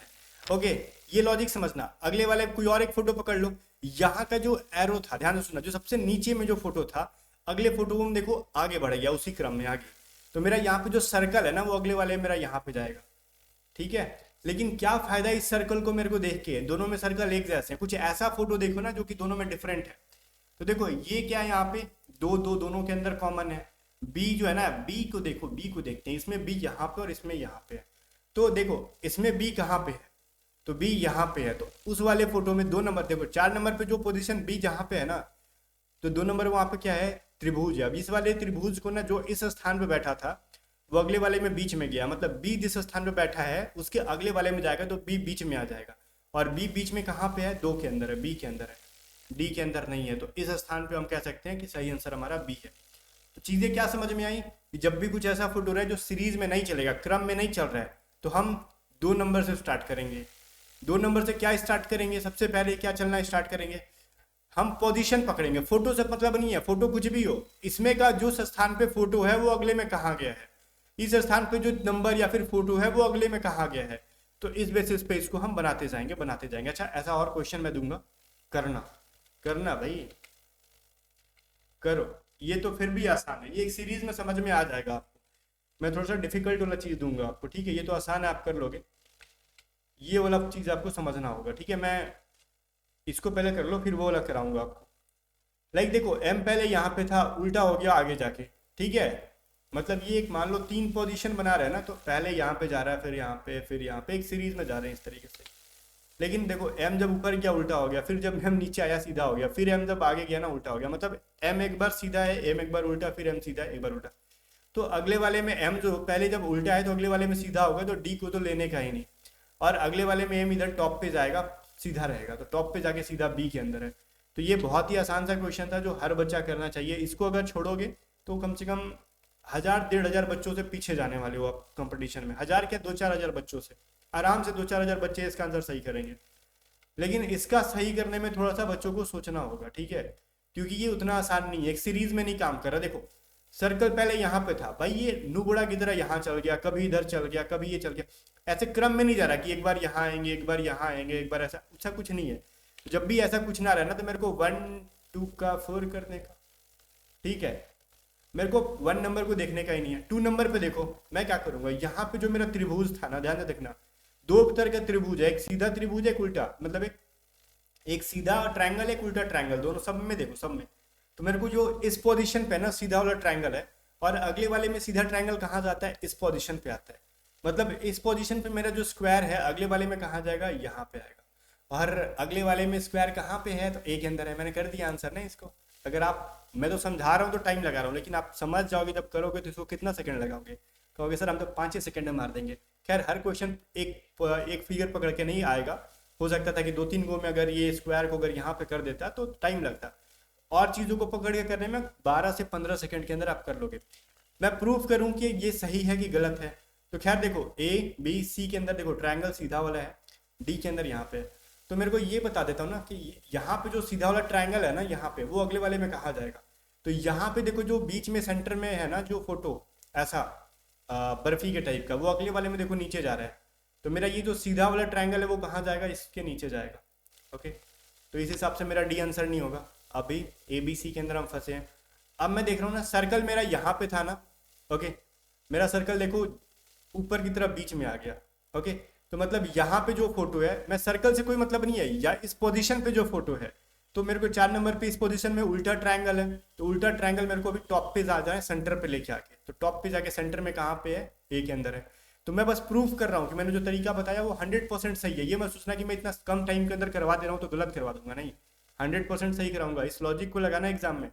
ओके, ये लॉजिक समझना। अगले वाले कोई और एक फोटो पकड़ लो, यहाँ का जो एरो था, ध्यान से सुनना, जो सबसे नीचे में जो फोटो था, अगले फोटो को हम देखो आगे बढ़ गया उसी क्रम में आगे, तो मेरा यहाँ पे जो सर्कल है ना वो अगले वाले मेरा यहाँ पे जाएगा, ठीक है। लेकिन क्या फायदा इस सर्कल को मेरे को देख के, दोनों में सर्कल एक जैसे हैं, कुछ ऐसा फोटो देखो ना जो कि दोनों में डिफरेंट है। तो देखो ये क्या है, यहाँ पे दो दो दोनों के अंदर कॉमन है, बी जो है ना, बी को देखो, बी को देखते हैं, इसमें बी यहाँ पे और इसमें यहाँ पे है। तो देखो इसमें बी कहाँ पे है, तो बी यहाँ पे है, तो उस वाले फोटो में 2 नंबर, देखो 4 नंबर पे जो पोजीशन बी जहाँ पे है ना, तो 2 नंबर वहां पे क्या है, त्रिभुज है। अब इस वाले त्रिभुज को ना, जो इस स्थान पे बैठा था वो अगले वाले में बीच में गया, मतलब बी जिस स्थान पे बैठा है उसके अगले वाले में जाएगा, तो बी बीच में आ जाएगा। और बी बीच में कहाँ पे है, 2 के अंदर है, बी के अंदर है, डी के अंदर नहीं है। तो इस स्थान पे हम कह सकते हैं कि सही आंसर हमारा बी है। तो चीजें क्या समझ में आई कि जब भी कुछ ऐसा फोटो रहा है जो सीरीज में नहीं चलेगा, क्रम में नहीं चल रहा है, तो हम 2 नंबर से स्टार्ट करेंगे। 2 नंबर से क्या स्टार्ट करेंगे, सबसे पहले क्या चलना स्टार्ट करेंगे, हम पोजीशन पकड़ेंगे। फोटो से मतलब नहीं है, फोटो कुछ भी हो, इसमें का जो स्थान पे फोटो है वो अगले में कहाँ गया है, इस स्थान पे जो नंबर या फिर फोटो है वो अगले में कहाँ गया है, तो इस बेसिस पे इसको हम बनाते जाएंगे बनाते जाएंगे। अच्छा ऐसा और क्वेश्चन मैं दूंगा, करना करना भाई करो, ये तो फिर भी आसान है, ये एक सीरीज में समझ में आ जाएगा आपको। मैं थोड़ा सा डिफिकल्ट वाला चीज दूंगा आपको, ठीक है, ये तो आसान है आप कर लोगे, ये वाला चीज आपको समझना होगा, ठीक है। मैं इसको पहले कर लो फिर वो वाला कराऊंगा आपको। लाइक देखो एम पहले यहाँ पे था, उल्टा हो गया आगे जाके, ठीक है, मतलब ये एक मान लो 3 पोजीशन बना रहा है ना, तो पहले यहाँ पे जा रहा है, फिर यहाँ पे, फिर यहाँ पे, एक सीरीज में जा रहे हैं इस तरीके से। लेकिन देखो एम जब ऊपर गया उल्टा हो गया, फिर जब एम नीचे आया सीधा हो गया, फिर एम जब आगे गया ना उल्टा हो गया, मतलब एम एक बार सीधा है, एम एक बार उल्टा, फिर एम सीधा है, एक बार उल्टा। तो अगले वाले में एम जो पहले जब उल्टा है तो अगले वाले में सीधा होगा, तो डी को तो लेने का ही नहीं, और अगले वाले में एम इधर टॉप पे जाएगा, सीधा रहेगा, तो टॉप पे जाके सीधा बी के अंदर है। तो ये बहुत ही आसान सा क्वेश्चन था जो हर बच्चा करना चाहिए। इसको अगर छोड़ोगे तो कम से कम 1000-1500 बच्चों से पीछे जाने वाले हो आप कंपटीशन में, 1000 क्या 2-4 हजार बच्चों से, आराम से 2-4 हजार बच्चे इसका आंसर सही करेंगे। लेकिन इसका सही करने में थोड़ा सा बच्चों को सोचना होगा, ठीक है, क्योंकि ये उतना आसान नहीं है, एक सीरीज में नहीं काम कर रहा। देखो सर्कल पहले यहाँ पे था भाई, ये नुबड़ा की तरह यहाँ चल गया, कभी इधर चल गया, कभी ये चल गया, ऐसे क्रम में नहीं जा रहा कि एक बार यहाँ आएंगे, एक बार यहाँ आएंगे, एक बार ऐसा ऐसा कुछ नहीं है। जब भी ऐसा कुछ ना रहे ना, तो मेरे को 1 2 का 4 करने का, ठीक है, मेरे को 1 नंबर को देखने का ही नहीं है। 2 नंबर पे देखो मैं क्या करूंगा, यहाँ पे जो मेरा त्रिभुज था ना, ध्यान से देखना, 2 तरह का त्रिभुज है, एक सीधा त्रिभुज है, एक उल्टा, मतलब एक सीधा ट्रायंगल, एक उल्टा ट्रायंगल, दोनों सब में देखो, सब में। तो मेरे को जो इस पोजीशन पे ना सीधा वाला ट्रायंगल है, और अगले वाले में सीधा ट्रायंगल कहाँ जाता है, इस पोजीशन पे आता है, मतलब इस पोजीशन पे मेरा जो स्क्वायर है अगले वाले में कहाँ जाएगा, यहाँ पे आएगा। और अगले वाले में स्क्वायर कहाँ पे है, तो ए के अंदर है। मैंने कर दिया आंसर ना इसको। अगर आप, मैं तो समझा रहा हूँ तो टाइम लगा रहा हूँ, लेकिन आप समझ जाओगे जब करोगे तो इसको कितना सेकंड लगाओगे, कहोगे सर हम तो 5-6 सेकंड में मार देंगे। खैर हर क्वेश्चन एक फिगर पकड़ के नहीं आएगा, हो सकता था कि 2-3 गो में अगर ये स्क्वायर को अगर यहाँ पे कर देता तो टाइम लगता, और चीज़ों को पकड़ के करने में 12 से 15 सेकंड के अंदर आप कर लोगे। मैं प्रूफ करूं कि ये सही है कि गलत है, तो खैर देखो ए बी सी के अंदर देखो ट्रायंगल सीधा वाला है, डी के अंदर यहाँ पे है। तो मेरे को ये बता देता हूँ ना कि यहाँ पे जो सीधा वाला ट्रायंगल है ना, यहाँ पे वो अगले वाले में कहाँ जाएगा। तो यहाँ पे देखो जो बीच में सेंटर में है ना जो फोटो ऐसा बर्फी के टाइप का, वो अगले वाले में देखो नीचे जा रहा है। तो मेरा ये जो सीधा वाला ट्रायंगल है वो कहाँ जाएगा, इसके नीचे जाएगा। ओके, तो इस हिसाब से मेरा डी आंसर नहीं होगा। अभी ए बी सी के अंदर हम फंसे हैं। अब मैं देख रहा हूँ ना, सर्कल मेरा यहाँ पे था ना, ओके, मेरा सर्कल देखो ऊपर की तरफ बीच में आ गया। ओके, तो मतलब यहाँ पे जो फोटो है, मैं सर्कल से कोई मतलब नहीं है, या इस पोजीशन पे जो फोटो है, तो मेरे को 4 नंबर पे इस पोजीशन में उल्टा ट्रायंगल है, तो उल्टा ट्रायंगल मेरे को अभी टॉप पे आ जाए, सेंटर पे लेके आके, तो टॉप पे जाके सेंटर में कहाँ पे है, ए के अंदर है। तो मैं बस प्रूफ कर रहा हूँ कि मैंने जो तरीका बताया वो 100% सही है। ये मैं सोचना कि मैं इतना कम टाइम के अंदर करवा दे रहा हूँ तो गलत करवा दूंगा, नहीं, 100% सही कराऊंगा। इस लॉजिक को लगाना एग्जाम में,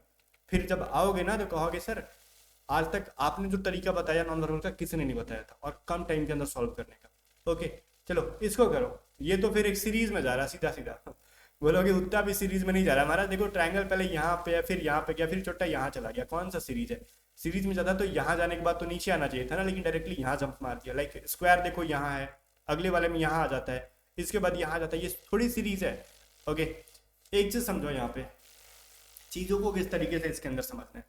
फिर जब आओगे ना तो कहोगे सर आज तक आपने जो तरीका बताया नॉन वर्बल का किसी ने नहीं बताया था, और कम टाइम के अंदर सॉल्व करने का। ओके चलो इसको करो। ये तो फिर एक सीरीज में जा रहा सीधा सीधा, बोलोगे उतना भी सीरीज में नहीं जा रहा हमारा। देखो ट्रायंगल पहले यहाँ पे है, फिर यहाँ पे गया, फिर छोटा यहाँ चला गया, कौन सा सीरीज है। सीरीज में जाता तो यहाँ जाने के बाद तो नीचे आना चाहिए था ना, लेकिन डायरेक्टली यहाँ जंप मार दिया। लाइक स्क्वायर देखो यहाँ है, अगले वाले में यहाँ आ जाता है, इसके बाद यहाँ आ जाता है, ये थोड़ी सीरीज है। ओके, एक चीज समझो, यहाँ पे चीजों को किस तरीके से इसके अंदर समझना है।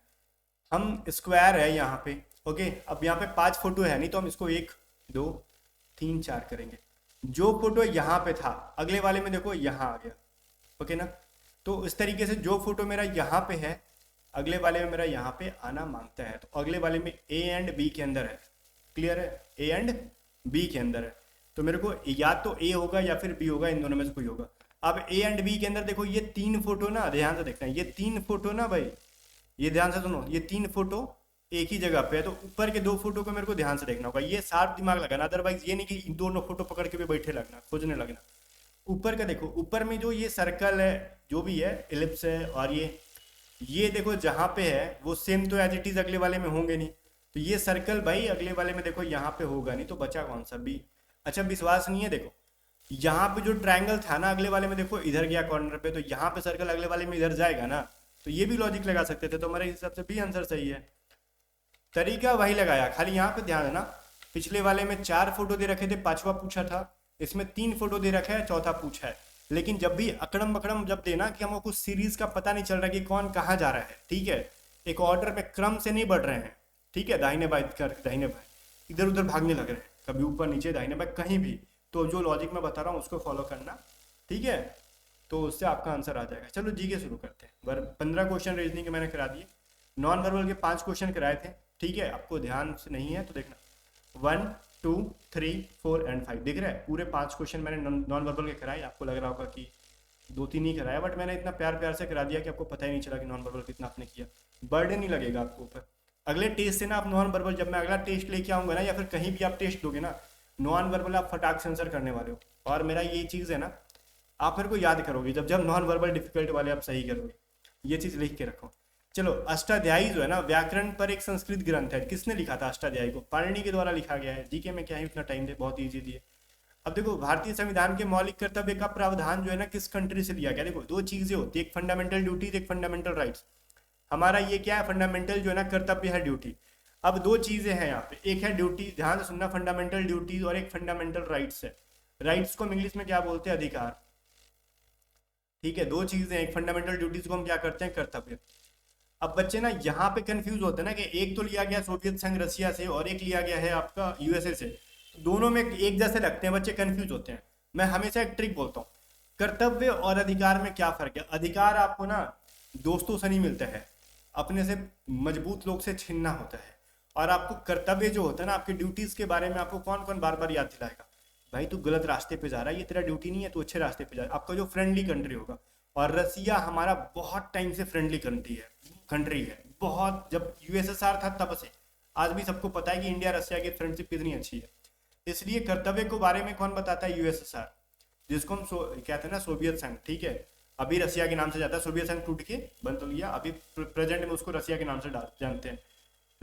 हम स्क्वायर है यहाँ पे, ओके, अब यहाँ पे 5 फोटो है नहीं, तो हम इसको 1 2 3 4 करेंगे। जो फोटो यहाँ पे था अगले वाले में देखो यहाँ आ गया, ओके ना। तो इस तरीके से जो फोटो मेरा यहाँ पे है अगले वाले में मेरा यहाँ पे आना मांगता है, तो अगले वाले में ए एंड बी के अंदर है, क्लियर है, ए एंड बी के अंदर है, तो मेरे को या तो ए होगा या फिर बी होगा, इन दोनों में से कोई होगा। अब ए एंड बी के अंदर देखो ये 3 फोटो ना, ध्यान से देखना, ये 3 फोटो ना भाई, ये ध्यान से सुनो, ये 3 फोटो एक ही जगह पे है, तो ऊपर के 2 फोटो को मेरे को ध्यान से देखना होगा, ये शार्प दिमाग लगाना, अदरवाइज ये नहीं कि इन दोनों फोटो पकड़ के भी बैठे लगना, खोजने लगना। ऊपर का देखो, ऊपर में जो ये सर्कल है, जो भी है, एलिप्स है, और ये देखो जहाँ पे है वो सेम तो एज इट इज अगले वाले में होंगे नहीं, तो ये सर्कल भाई अगले वाले में देखो यहाँ पे होगा नहीं, तो बचा कौन सा, बी। अच्छा विश्वास नहीं है, देखो यहाँ पे जो ट्रायंगल था ना अगले वाले में, देखो इधर गया कॉर्नर पे, तो यहाँ पे सर्कल अगले वाले में इधर जाएगा ना, तो ये भी लॉजिक लगा सकते थे, तो हमारे हिसाब से बी आंसर सही है। तरीका वही लगाया, खाली यहाँ पे ध्यान देना, पिछले वाले में 4 फोटो दे रखे थे, 5वां पूछा था, इसमें 3 फोटो दे रखा है, चौथा पूछा है। लेकिन जब भी अकड़म बकड़म जब देना कि हमको कुछ सीरीज का पता नहीं चल रहा कि कौन कहाँ जा रहा है, ठीक है, एक ऑर्डर में क्रम से नहीं बढ़ रहे हैं, ठीक है, दाहिने बाएं कर दाहिने बाएं इधर उधर भागने लग रहे हैं, कभी ऊपर नीचे दाहिने बाएं कहीं भी, तो जो लॉजिक मैं बता रहा हूँ उसको फॉलो करना, ठीक है, तो उससे आपका आंसर आ जाएगा। चलो जी के शुरू करते हैं। 15 क्वेश्चन रीजनिंग के मैंने करा दिए, नॉन वर्बल के 5 क्वेश्चन कराए थे, ठीक है, आपको ध्यान से नहीं है तो देखना, 1 2 3 4 एंड 5 दिख रहा है, पूरे 5 क्वेश्चन मैंने नॉन वर्बल के कराए। आपको लग रहा होगा कि 2-3 ही कराया, बट मैंने इतना प्यार प्यार से करा दिया कि आपको पता ही नहीं चला कि नॉन वर्बल कितना आपने किया, बर्डन नहीं लगेगा आपको ऊपर। अगले टेस्ट से ना आप नॉन वर्बल, जब मैं अगला टेस्ट लेके आऊंगा ना, या फिर कहीं भी आप टेस्ट दोगे ना, नॉन वर्बल आप फटाक से आंसर करने वाले हो, और मेरा ये चीज़ है ना, आप मेरे को याद करोगे जब जब नॉन वर्बल डिफिकल्ट वाले आप सही करोगे, ये चीज़ लिख के रखो। चलो, अष्टाध्यायी जो है ना, व्याकरण पर एक संस्कृत ग्रंथ है, किसने लिखा था अष्टाध्यायी को? पाणिनि के द्वारा लिखा गया है। जीके में क्या है, इतना टाइम दे, बहुत ईजी दिए। अब देखो, भारतीय संविधान के मौलिक कर्तव्य का प्रावधान जो है ना, किस कंट्री से लिया गया? देखो 2 चीजें होती है, एक फंडामेंटल ड्यूटीज, एक फंडामेंटल राइट्स। हमारा ये क्या है, फंडामेंटल जो है ना कर्तव्य है, ड्यूटी। अब 2 चीजें हैं यहाँ पे, एक है ड्यूटी, ध्यान से सुनना, फंडामेंटल ड्यूटीज, और एक फंडामेंटल राइट्स है। राइट्स को हम इंग्लिश में क्या बोलते हैं, अधिकार, ठीक है। 2 चीजें, एक फंडामेंटल ड्यूटीज को हम क्या करते हैं, कर्तव्य। अब बच्चे ना यहाँ पे कंफ्यूज होते हैं ना, कि एक तो लिया गया सोवियत संघ रसिया से, और एक लिया गया है आपका यूएसए से, दोनों में एक जैसे लगते हैं, बच्चे कंफ्यूज होते हैं। मैं हमेशा एक ट्रिक बोलता हूँ, कर्तव्य और अधिकार में क्या फर्क है? अधिकार आपको ना दोस्तों से नहीं मिलता है, अपने से मजबूत लोग से छीनना होता है, और आपको कर्तव्य जो होता है ना, आपकी ड्यूटीज के बारे में आपको कौन कौन बार बार याद दिलाएगा, भाई तू गलत रास्ते पे जा रहा है, ये तेरा ड्यूटी नहीं है, तू अच्छे रास्ते पे जा रहा है। आपका जो फ्रेंडली कंट्री होगा, और रसिया हमारा बहुत टाइम से फ्रेंडली कंट्री है बहुत, जब यूएसएसआर था तब से, आज भी सबको पता है कि इंडिया रसिया की फ्रेंडशिप कितनी अच्छी है। इसलिए कर्तव्य के बारे में कौन बताता है, यूएसएसआर, जिसको हम कहते हैं ना सोवियत संघ, ठीक है, अभी रसिया के नाम से जाता है, सोवियत संघ टूट के बंद तो लिया, अभी प्रेजेंट में उसको रसिया के नाम से जानते हैं,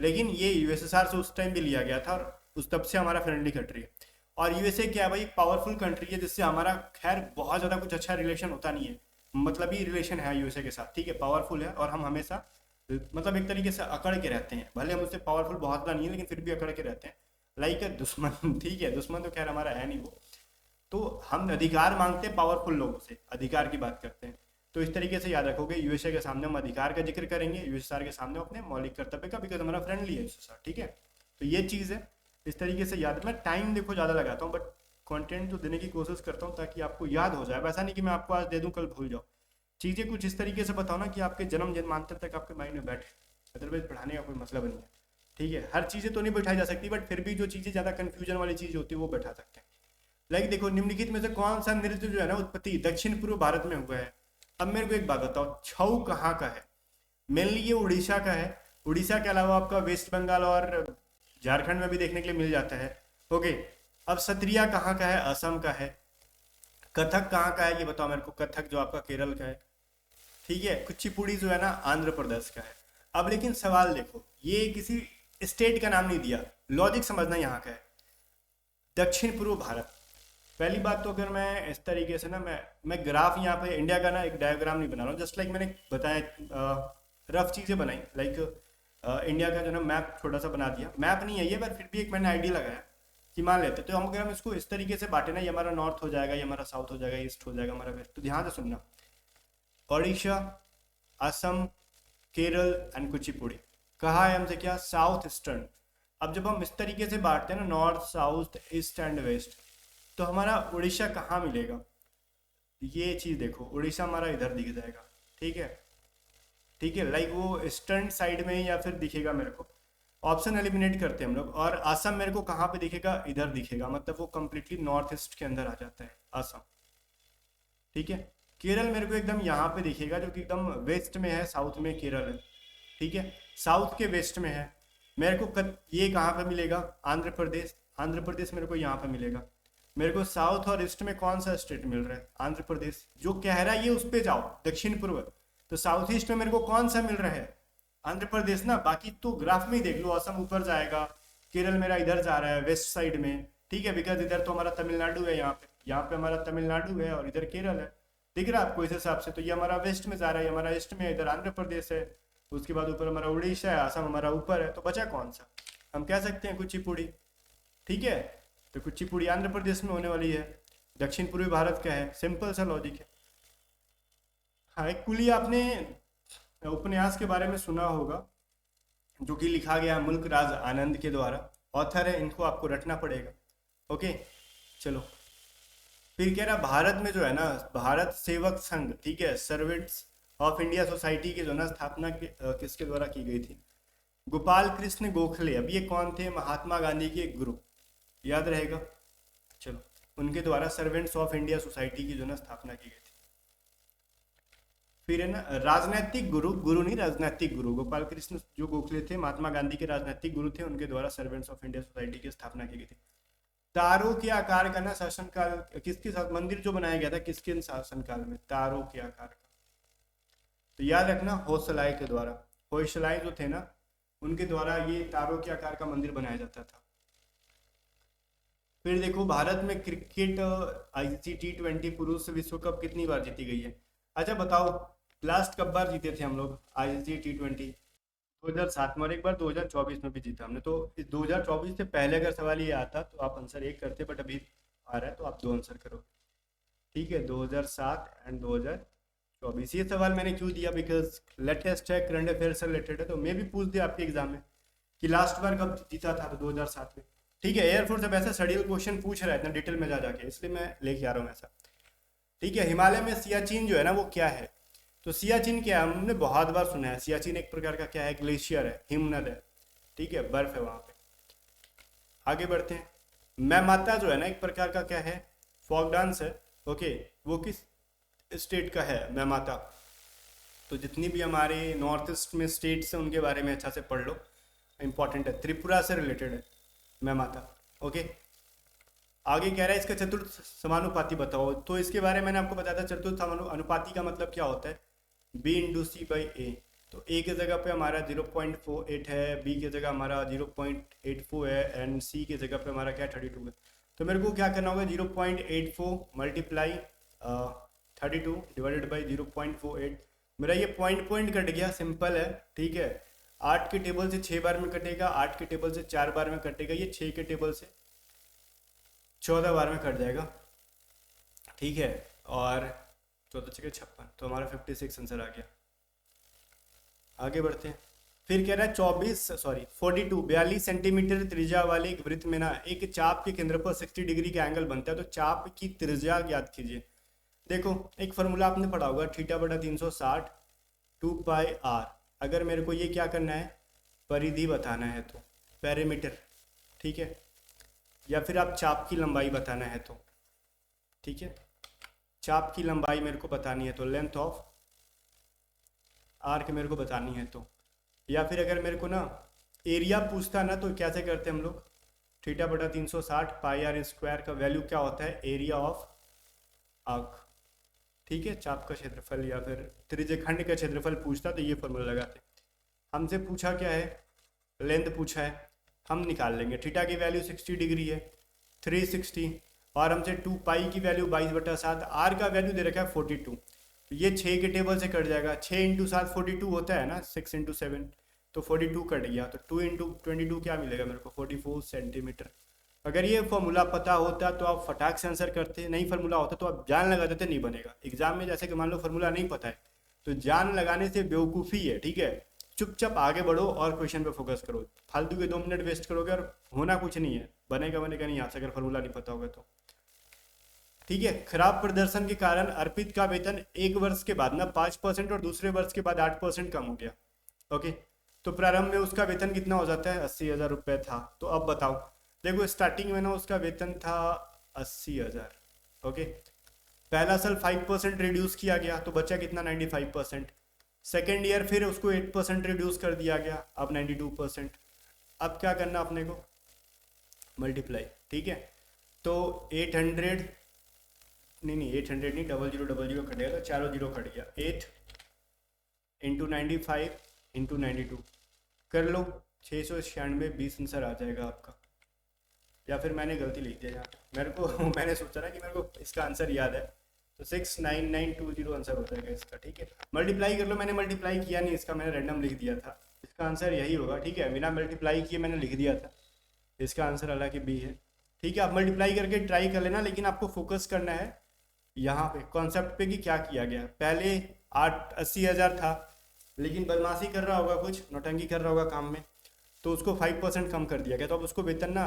लेकिन ये यूएसएसआर से उस टाइम भी लिया गया था, और उस तब से हमारा फ्रेंडली कंट्री है। और यूएसए क्या है भाई, पावरफुल कंट्री है, जिससे हमारा खैर बहुत ज़्यादा कुछ अच्छा रिलेशन होता नहीं है, मतलब ही रिलेशन है यूएसए के साथ, ठीक है, पावरफुल है, और हम हमेशा मतलब एक तरीके से अकड़ के रहते हैं, भले हम उससे पावरफुल बहुत ज़्यादा नहीं है, लेकिन फिर भी अकड़ के रहते हैं, लाइक दुश्मन, ठीक है, दुश्मन तो खैर हमारा है नहीं वो। तो हम अधिकार मांगते हैं पावरफुल लोगों से, अधिकार की बात करते हैं, तो इस तरीके से याद रखोगे, यूएसए के सामने हम अधिकार का जिक्र करेंगे, यूएसएसआर के सामने अपने मौलिक कर्तव्य का, बिकॉज हमारा फ्रेंडली है यूएसएसआर, ठीक है, तो ये चीज़ है, इस तरीके से याद। मैं टाइम देखो ज़्यादा लगाता हूँ, बट कंटेंट तो देने की कोशिश करता हूँ ताकि आपको याद हो जाए, वैसा नहीं कि मैं आपको आज दे दूँ कल भूल जाओ, चीज़ें कुछ इस तरीके से बताओ ना कि आपके जन्म जन्मांतर तक आपके माइंड में बैठे, अदरवाइज पढ़ाने का कोई मतलब नहीं है, ठीक है। हर चीज़ें तो नहीं बैठाई जा सकती, बट फिर भी जो चीज़ें ज़्यादा कन्फ्यूजन वाली चीज़ होती है वो बैठा सकते हैं। लाइक देखो, निम्नलिखित में से कौन सा नृत्य जो है ना, उत्पत्ति दक्षिण पूर्व भारत में हुआ है? अब मेरे को एक बात बताओ, छऊ कहाँ का है? मेनली ये उड़ीसा का है, उड़ीसा के अलावा आपका वेस्ट बंगाल और झारखंड में भी देखने के लिए मिल जाता है, ओके। अब सत्रिया कहाँ का है? असम का है। कथक कहाँ का है ये बताओ मेरे को? कथक जो आपका केरल का है, ठीक है। कुचिपुड़ी जो है ना आंध्र प्रदेश का है। अब लेकिन सवाल देखो, ये किसी स्टेट का नाम नहीं दिया, लॉजिक समझना यहाँ का है, दक्षिण पूर्व भारत। पहली बात तो अगर मैं इस तरीके से ना, मैं ग्राफ यहाँ पे इंडिया का ना एक डायग्राम नहीं बना रहा हूँ, जस्ट लाइक मैंने बताया रफ चीज़ें बनाई, लाइक इंडिया का जो ना मैप छोटा सा बना दिया, मैप नहीं है ये, पर फिर भी एक मैंने आइडिया लगाया कि मान लेते, तो हम अगर हम इसको इस तरीके से बांटे ना, ये हमारा नॉर्थ हो जाएगा, ये हमारा साउथ हो जाएगा, ईस्ट हो जाएगा, हमारा वेस्ट। तो ध्यान से सुनना, ओडिशा, असम, केरल एंड कुचिपुड़ी कहा है हमसे, क्या? South eastern. अब जब हम इस तरीके से बांटते हैं ना, north south east and west, तो हमारा उड़ीसा कहाँ मिलेगा? ये चीज़ देखो, उड़ीसा हमारा इधर दिख जाएगा, ठीक है, ठीक है, लाइक वो ईस्टर्न साइड में या फिर दिखेगा मेरे को। ऑप्शन एलिमिनेट करते हैं हम लोग। और असम मेरे को कहाँ पे दिखेगा, इधर दिखेगा, मतलब वो कंप्लीटली नॉर्थ ईस्ट के अंदर आ जाता है असम। ठीक है, केरल मेरे को एकदम यहाँ पे दिखेगा जो कि एकदम वेस्ट में है, साउथ में केरल है। ठीक है, साउथ के वेस्ट में है। मेरे को ये कहाँ पे मिलेगा, आंध्र प्रदेश। आंध्र प्रदेश मेरे को यहाँ पे मिलेगा। मेरे को साउथ और ईस्ट में कौन सा स्टेट मिल रहा है, आंध्र प्रदेश। जो कह रहा है ये उस पे जाओ, दक्षिण पूर्व। तो साउथ ईस्ट में मेरे को कौन सा मिल रहा है, आंध्र प्रदेश ना। बाकी तो ग्राफ में ही देख लो, असम ऊपर जाएगा, केरल मेरा इधर जा रहा है वेस्ट साइड में। ठीक है, बिकॉज इधर तो हमारा तमिलनाडु है, यहाँ पे हमारा तमिलनाडु है और इधर केरल है। दिख रहा है आपको इस हिसाब से, तो ये हमारा वेस्ट में जा रहा है, हमारा ईस्ट में, इधर आंध्र प्रदेश है, उसके बाद ऊपर हमारा उड़ीसा है, असम हमारा ऊपर है। तो बचा कौन सा, हम कह सकते हैं कुचिपुड़ी। ठीक है, तो कुचिपुड़ी आंध्र प्रदेश में होने वाली है, दक्षिण पूर्वी भारत का है। सिंपल सा लॉजिक है। हाँ, एक कुली आपने उपन्यास के बारे में सुना होगा जो कि लिखा गया मुल्क राज आनंद के द्वारा, ऑथर है, इनको आपको रटना पड़ेगा। ओके, चलो। फिर कह रहा भारत में जो है ना, भारत सेवक संघ, ठीक है, सर्वेंट्स ऑफ इंडिया सोसाइटी की जो ना स्थापना किसके द्वारा की गई थी, गोपाल कृष्ण गोखले। अब ये कौन थे, महात्मा गांधी के गुरु, याद रहेगा। चलो, उनके द्वारा सर्वेंट्स ऑफ इंडिया सोसाइटी की जो ना स्थापना की गई थी। फिर है ना राजनीतिक गुरु, गुरु नहीं राजनीतिक गुरु, गोपाल कृष्ण जो गोखले थे महात्मा गांधी के राजनीतिक गुरु थे, उनके द्वारा सर्वेंट्स ऑफ इंडिया सोसाइटी की स्थापना की गई थी। तारों के आकार का ना शासनकाल, किसके साथ मंदिर जो बनाया गया था, किसके शासनकाल में, तारों के आकार का। तो याद रखना, होसलाई के द्वारा, होसलाई जो थे ना, उनके द्वारा ये तारों के आकार का मंदिर बनाया जाता था। फिर देखो भारत में क्रिकेट आईसीसी T20 पुरुष विश्व कप कितनी बार जीती गई है। अच्छा बताओ, लास्ट कब बार जीते थे हम लोग आईसीसी T20, 2007 में, और एक बार 2024 में भी जीता हमने। तो इस 2024 से पहले अगर सवाल ये आता तो आप आंसर एक करते, बट अभी आ रहा है तो आप दो आंसर करो। ठीक है, 2007 एंड 2024। ये सवाल मैंने क्यों दिया, बिकॉज लेटेस्ट है, करंट अफेयर से रिलेटेड है, तो मैं भी पूछ दिया आपके एग्जाम में कि लास्ट बार कब जीता था, तो 2007 में। ठीक है, एयरफोर्स अब ऐसा शेड्यूल क्वेश्चन पूछ रहा है इतना डिटेल में जा जाके, इसलिए मैं लेके आ रहा हूँ ऐसा। ठीक है, हिमालय में सियाचिन जो है ना वो क्या है, तो सियाचिन क्या है, हमने बहुत बार सुना है। सियाचिन एक प्रकार का क्या है, ग्लेशियर है, हिमनद है। ठीक है, बर्फ है वहां पे। आगे बढ़ते हैं। मैमाता जो है ना एक प्रकार का क्या है, फोक डांस है। ओके, वो किस स्टेट का है मैमाता, तो जितनी भी हमारे नॉर्थ ईस्ट में स्टेट्स हैं उनके बारे में अच्छा से पढ़ लो, इंपॉर्टेंट है, त्रिपुरा से रिलेटेड है मैमाता। ओके, आगे कह रहा है इसका चतुर्थ समानुपाती बताओ। तो इसके बारे में मैंने आपको बताया था, चतुर्थ अनुपाती का मतलब क्या होता है, B/C/A। तो A की जगह पे हमारा 0.48 है, B की जगह हमारा 0.84 है, एंड C की जगह पे हमारा क्या 32 है। तो मेरे को क्या करना होगा, 0.84 मल्टीप्लाई 32 डिवाइडेड बाई 0.48। मेरा ये पॉइंट कट गया, सिंपल है। ठीक है, 8 के टेबल से 6 बार में कटेगा, 8 के टेबल से 4 बार में कटेगा, ये 6 के टेबल से 14 बार में कट जाएगा। ठीक है, और 14×6 56, तो हमारा 56 आंसर आ गया। आगे बढ़ते हैं। फिर कह रहा है 42 सेंटीमीटर त्रिज्या वाले एक वृत्त में ना एक चाप के केंद्र पर 60 डिग्री का एंगल बनता है। तो चाप की त्रिज्या ज्ञात कीजिए। देखो, एक फॉर्मूला आपने पढ़ा होगा, θ/360 2πr। अगर मेरे को ये क्या करना है, परिधि बताना है तो पैरामीटर। ठीक है, या फिर आप चाप की लंबाई बताना है तो, ठीक है, चाप की लंबाई मेरे को बतानी है तो लेंथ ऑफ आर्क मेरे को बतानी है तो, या फिर अगर मेरे को ना एरिया पूछता ना तो कैसे करते हम लोग, θ/360 πr² का वैल्यू क्या होता है, एरिया ऑफ आर्क। ठीक है, चाप का क्षेत्रफल या फिर त्रिज्यखंड का क्षेत्रफल पूछता तो ये फॉर्मूला लगाते। हमसे पूछा क्या है, लेंथ पूछा है, हम निकाल लेंगे। थीटा की वैल्यू 60 डिग्री है, 360, और हमसे 2π की वैल्यू 22/7, आर का वैल्यू दे रखा है 42। तो ये 6 के टेबल से कट जाएगा, 6 × 7 42 होता है ना, 6 × 7, तो 42 कट गया, तो 2 × 22 क्या मिलेगा मेरे को, 44 सेंटीमीटर। अगर ये फॉर्मूला पता होता तो आप फटाक से आंसर करते, नहीं फॉर्मूला होता तो आप जान लगा देते, नहीं बनेगा एग्जाम में। जैसे कि मान लो फॉर्मूला नहीं पता है तो जान लगाने से बेवकूफ़ी है। ठीक है, चुपचाप आगे बढ़ो और क्वेश्चन पे फोकस करो। फालतू के 2 मिनट वेस्ट करोगे और होना कुछ नहीं है, बनेगा नहीं यहाँ से अगर फॉर्मूला नहीं पता होगा तो। ठीक है। खराब प्रदर्शन के कारण अर्पित का वेतन एक वर्ष के बाद ना 5% और दूसरे वर्ष के बाद 8% कम हो गया। ओके, तो प्रारंभ में उसका वेतन कितना हो जाता है, 80,000 रुपये था। तो अब बताओ, देखो स्टार्टिंग में ना उसका वेतन था 80,000। ओके, पहला साल 5% रिड्यूस किया गया तो बचा कितना, 95%। सेकेंड ईयर फिर उसको 8% रिड्यूस कर दिया गया, अब 92%। अब क्या करना अपने को, मल्टीप्लाई। ठीक है, तो 800 नहीं 800 नहीं, 0000 कटेगा तो चारों जीरो कट गया। 8 इंटू 95 इंटू 92 कर लो, 696, 20 आंसर आ जाएगा आपका। या फिर मैंने गलती लिख दिया यहाँ, मेरे को मैंने सोचा ना कि मेरे को इसका आंसर याद है, तो 69920 आंसर हो जाएगा इसका। ठीक है, मल्टीप्लाई कर लो, मैंने मल्टीप्लाई किया नहीं इसका, मैंने रैंडम लिख दिया था। इसका आंसर यही होगा। ठीक है, बिना मल्टीप्लाई किए मैंने लिख दिया था, इसका आंसर हालांकि बी है। ठीक है, आप मल्टीप्लाई करके ट्राई कर लेना, लेकिन आपको फोकस करना है यहाँ पे कॉन्सेप्ट पे कि क्या किया गया। पहले 80,000 था, लेकिन बदमाशी कर रहा होगा, कुछ नौटंकी कर रहा होगा काम में, तो उसको 5% कम कर दिया गया। तो अब उसको वेतन ना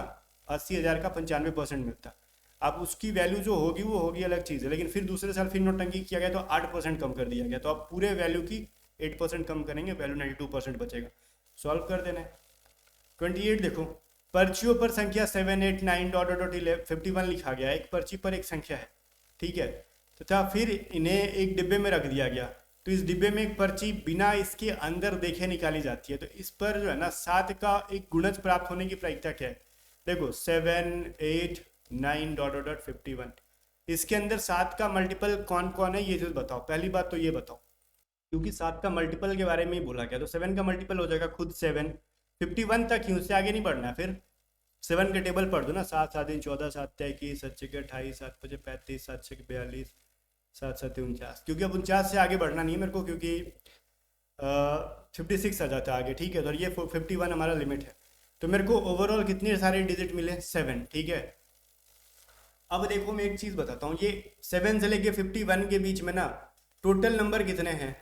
80,000 का 95% मिलता। अब उसकी वैल्यू जो होगी वो होगी अलग चीज़ है, लेकिन फिर दूसरे साल फिर नौटंकी किया गया तो 8% कम कर दिया गया। तो अब पूरे वैल्यू की 8% कम करेंगे, वैल्यू 92% बचेगा। सॉल्व कर देना है। 28 देखो, पर्चियों पर संख्या 7, 8, 9 डॉट डॉट 51 लिखा गया है। एक पर्ची पर एक संख्या है, ठीक है, तथा फिर इन्हें एक डिब्बे में रख दिया गया। तो इस डिब्बे में एक पर्ची बिना इसके अंदर देखे निकाली जाती है। तो इस पर जो है ना 7 का एक गुणज प्राप्त होने की प्रायिकता क्या है। देखो 7, 8, 9 डॉट डॉट 51, इसके अंदर 7 का मल्टीपल कौन कौन है ये चीज बताओ। पहली बात तो ये बताओ, क्योंकि 7 का मल्टीपल के बारे में ही बोला गया, तो 7 का मल्टीपल हो जाएगा खुद 7। 51 तक ही, उससे आगे नहीं बढ़ना है। फिर 7 के टेबल पढ़ दो ना, 7 7 14, 7 21, 7 6 28, 7 5 35, 7 6 42, 7 7 49। क्योंकि अब 49 से आगे बढ़ना नहीं है मेरे को, क्योंकि 56 आ जाता है आगे। ठीक है, तो ये 51 हमारा लिमिट है। तो मेरे को ओवरऑल कितने सारे डिजिट मिले, 7। ठीक है, अब देखो मैं एक चीज बताता हूँ, ये 7 से लेके 51 के बीच में ना टोटल नंबर कितने हैं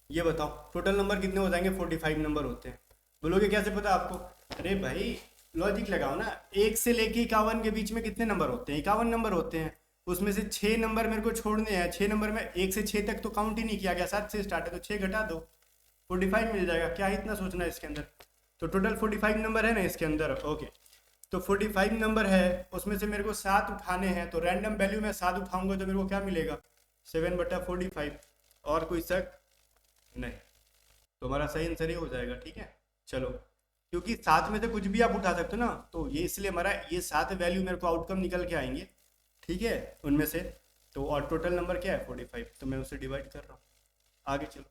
ये बताओ। टोटल नंबर कितने हो जाएंगे, 45 नंबर होते हैं। बोलोगे कैसे पता आपको, अरे भाई लॉजिक लगाओ ना। 1 से लेके 51 के बीच में कितने नंबर होते हैं, 51 नंबर होते हैं। उसमें से 6 नंबर मेरे को छोड़ने हैं। 6 नंबर में 1 से 6 तक तो काउंट ही नहीं किया गया, 7 से स्टार्ट है, तो 6 घटा दो, 45 मिल जाएगा। क्या इतना सोचना है इसके अंदर। तो टोटल 45 नंबर है ना इसके अंदर। ओके, तो 45 नंबर है, उसमें से मेरे को 7 उठाने हैं। तो रैंडम वैल्यू में 7 उठाऊंगा तो मेरे को क्या मिलेगा, 7/45। और कोई शक नहीं, तो हमारा सही आंसर ही हो जाएगा। ठीक है, चलो, क्योंकि 7 में से कुछ भी आप उठा सकते हो ना, तो ये इसलिए हमारा ये 7 वैल्यू मेरे को आउटकम निकल के आएंगे। ठीक है, उनमें से तो, और टोटल नंबर क्या है 45, तो मैं उसे डिवाइड कर रहा हूँ। आगे चलो,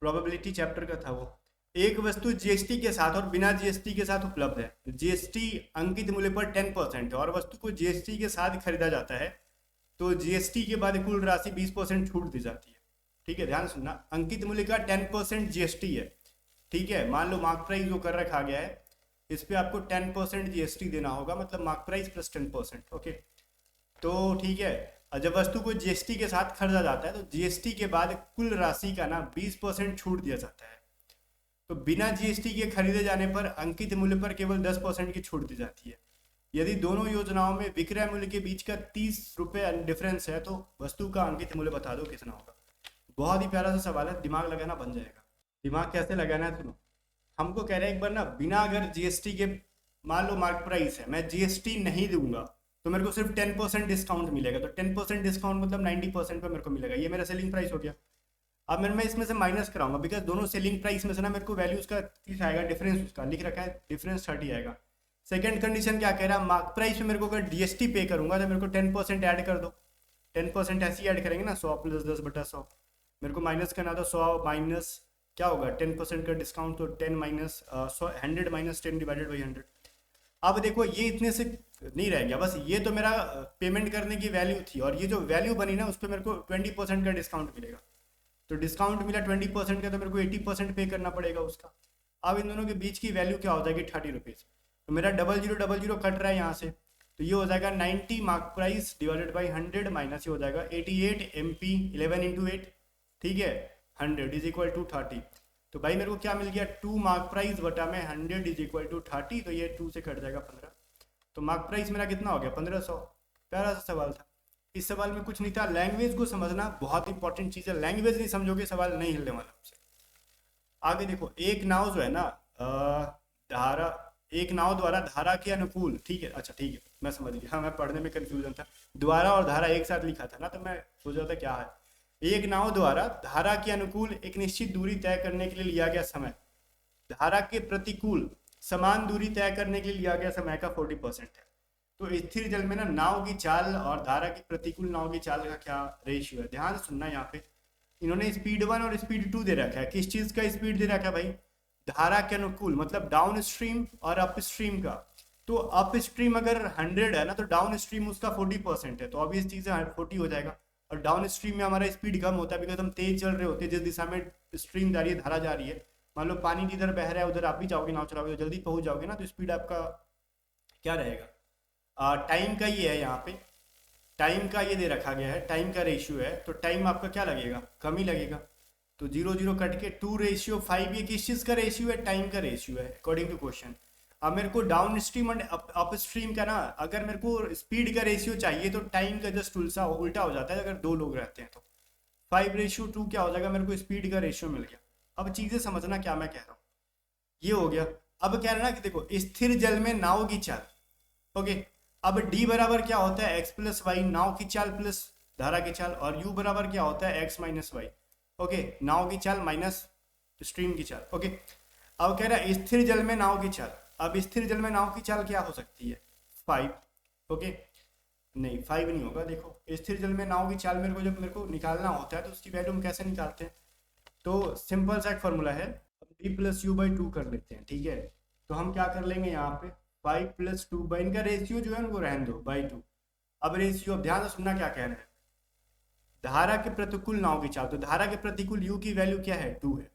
प्रोबेबिलिटी चैप्टर का था वो। एक वस्तु जीएसटी के साथ और बिना जीएसटी के साथ उपलब्ध है। जीएसटी अंकित मूल्य पर 10% है और वस्तु को जीएसटी के साथ खरीदा जाता है, तो जीएसटी के बाद कुल राशि 20% छूट दी जाती है। ठीक है, ध्यान सुनना, अंकित मूल्य का 10% जीएसटी है। ठीक है, मान लो मार्क प्राइस जो कर रखा गया है, इस पे आपको 10% जीएसटी देना होगा, मतलब मार्क प्राइस प्लस 10%। ओके, तो ठीक है, जब वस्तु को जीएसटी के साथ खरीदा जाता है तो जीएसटी के बाद कुल राशि का ना 20% छूट दिया जाता है। तो बिना जीएसटी के खरीदे जाने पर अंकित मूल्य पर केवल 10% की छूट दी जाती है। यदि दोनों योजनाओं में विक्रय मूल्य के बीच का 30 रुपये डिफरेंस है तो वस्तु का अंकित मूल्य बता दो कितना होगा। बहुत ही प्यारा सा सवाल है, दिमाग लगाना बन जाएगा। दिमाग कैसे लगाना है सुनो, हमको कह रहे हैं एक बार ना, बिना अगर जीएसटी के, मान लो मार्क प्राइस है, मैं जीएसटी नहीं दूंगा तो मेरे को सिर्फ 10% डिस्काउंट मिलेगा। तो 10% डिस्काउंट मतलब 90% पे मेरे को मिलेगा, ये मेरा सेलिंग प्राइस हो गया। अब मैं इसमें से माइनस कराऊंगा, बिकॉज दोनों सेलिंग प्राइस में से ना मेरे को वैल्यू उसका 30 आएगा, डिफरेंस उसका लिख रखा है, डिफरेंस 30 आएगा। सेकंड कंडीशन क्या कह रहा है, मार्क प्राइस में मेरे को अगर जीएसटी पे करूंगा तो मेरे को 10% ऐड कर दो। 10% ऐसे ही ऐड करेंगे ना, 100 + 10/100। मेरे को माइनस करना था, 100 माइनस क्या होगा 10% का डिस्काउंट, तो 10 माइनस 100 माइनस 10 डिवाइडेड बाई 100। अब देखो ये इतने से नहीं रह गया, बस ये तो मेरा पेमेंट करने की वैल्यू थी, और ये जो वैल्यू बनी ना उस पर मेरे को 20% का डिस्काउंट मिलेगा। तो डिस्काउंट मिला 20% का, तो मेरे को 80% पे करना पड़ेगा उसका। अब इन दोनों के बीच की वैल्यू क्या हो जाएगी, 30 रुपीज़। तो मेरा 0000 कट रहा है यहाँ से, तो ये हो जाएगा 90 mark price divided by 100 minus ये हो जाएगा 88 MP 11 × 8। ठीक है, 100 = 30। तो भाई मेरे को क्या मिल गया, 2 मार्क प्राइस बटा में 100 = 30। तो ये 2 से कट जाएगा 15। तो मार्क प्राइस मेरा कितना हो गया 1500। प्यारा सा सवाल था। इस सवाल में कुछ नहीं था। लैंग्वेज को समझना बहुत इंपॉर्टेंट चीज़ है, लैंग्वेज नहीं समझोगे सवाल नहीं हिलने वाला आपसे। आगे देखो, एक नाव जो है ना धारा, एक नाव द्वारा धारा के अनुकूल, ठीक है, अच्छा ठीक है मैं समझ गया, हाँ मैं पढ़ने में कंफ्यूजन था, द्वारा और धारा एक साथ लिखा था ना, तो मैं सोच रहा था क्या है। एक नाव द्वारा धारा के अनुकूल एक निश्चित दूरी तय करने के लिए लिया गया समय, धारा के प्रतिकूल समान दूरी तय करने के लिए लिया गया समय का 40% है। तो स्थिर जल में ना नाव की चाल और धारा की प्रतिकूल नाव की चाल का क्या रेशियो है, ध्यान से सुनना। यहाँ पे इन्होंने स्पीड 1 और स्पीड 2 दे रखा है। किस चीज का स्पीड दे रखा है भाई, धारा के अनुकूल, मतलब डाउन स्ट्रीम और अप स्ट्रीम का। तो अप स्ट्रीम अगर 100 है ना, तो डाउन स्ट्रीम उसका 40% है, तो ऑब्वियस चीज है 40 हो जाएगा। और डाउन स्ट्रीम में हमारा स्पीड कम होता है, बिकॉज हम तेज चल रहे होते हैं जिस दिशा में स्ट्रीम जा रही है, धारा जा रही है। मान लो पानी जिधर बह रहा है उधर आप भी जाओगे, नाव चलाओगे तो जल्दी पहुंच जाओगे ना, तो स्पीड आपका क्या रहेगा। टाइम का ये है, यहाँ पे टाइम का ये दे रखा गया है, टाइम का रेशियो है, तो टाइम आपका क्या लगेगा, कम ही लगेगा। तो 0 0 कट के 2:5, ये किस चीज का रेशियो है, टाइम का रेशियो है अकॉर्डिंग टू क्वेश्चन। अब मेरे को डाउन स्ट्रीम और अप स्ट्रीम का ना, अगर मेरे को स्पीड का रेशियो चाहिए तो टाइम का जस्ट उल्टा हो जाता है अगर दो लोग रहते हैं। तो 5:2 क्या हो जाएगा, मेरे को स्पीड का रेशियो मिल गया। अब चीजें समझना क्या मैं कह रहा हूँ, ये हो गया। अब कह रहा ना कि देखो स्थिर जल में नाव की चाल, ओके। अब d बराबर क्या होता है, x प्लस वाई, नाव की चाल प्लस धारा की चाल, और u बराबर क्या होता है, x माइनस वाई, ओके, नाव की चाल माइनस स्ट्रीम की चाल, ओके। अब कह रहा है स्थिर जल में नाव की चाल। अब स्थिर जल में नाव की चाल क्या हो सकती है, 5, ओके, नहीं 5 नहीं होगा। देखो स्थिर जल में नाव की चाल जब मेरे को निकालना होता है तो उसकी वैल्यू हम कैसे निकालते हैं, तो सिंपल सा एक फॉर्मूला है। अब d प्लस यू बाई 2 कर लेते हैं, ठीक है। तो हम क्या कर लेंगे यहाँ पे 5 + 2 बाई, इनका रेशियो जो है उनको रहने दो, बाई 2। अब रेशियो, अब ध्यान से सुनना क्या कह रहे हैं, धारा के प्रतिकूल नाव की चाल, तो धारा के प्रतिकूल u की वैल्यू क्या है, 2 है,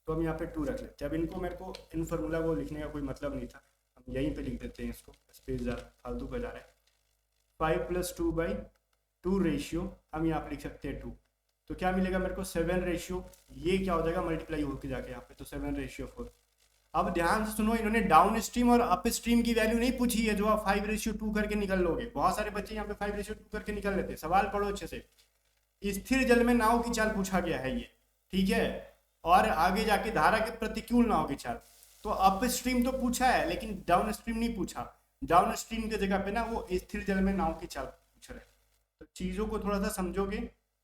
तो हम यहाँ पे 2 रख लेते हैं। अब इनको मेरे को इन फार्मूला को लिखने का कोई मतलब नहीं था, हम यहीं पे लिख देते हैं इसको, स्पेस फालतू का जा रहा है। 5 + 2 बाई 2 रेशियो, हम यहाँ पे लिख सकते हैं 2, तो क्या मिलेगा मेरे को 7 रेशियो, ये क्या हो जाएगा मल्टीप्लाई होकर जाके यहाँ पे, तो 7:4। अब ध्यान से सुनो, इन्होंने डाउन स्ट्रीम और अप स्ट्रीम की वैल्यू नहीं पूछी है जो आप 5:2 करके निकल लोगे। बहुत सारे बच्चे यहाँ पे 5:2 करके निकल लेते हैं। सवाल पढ़ो अच्छे से, स्थिर जल में नाव की चाल पूछा गया है ये, ठीक है, और आगे जाके धारा के प्रतिकूल नाव की चाल। तो अप स्ट्रीम तो पूछा है लेकिन डाउन स्ट्रीम नहीं पूछा, डाउन स्ट्रीम की जगह पे ना वो स्थिर जल में नाव की चाल पूछ रहे हैं। तो चीजों को थोड़ा सा समझोगे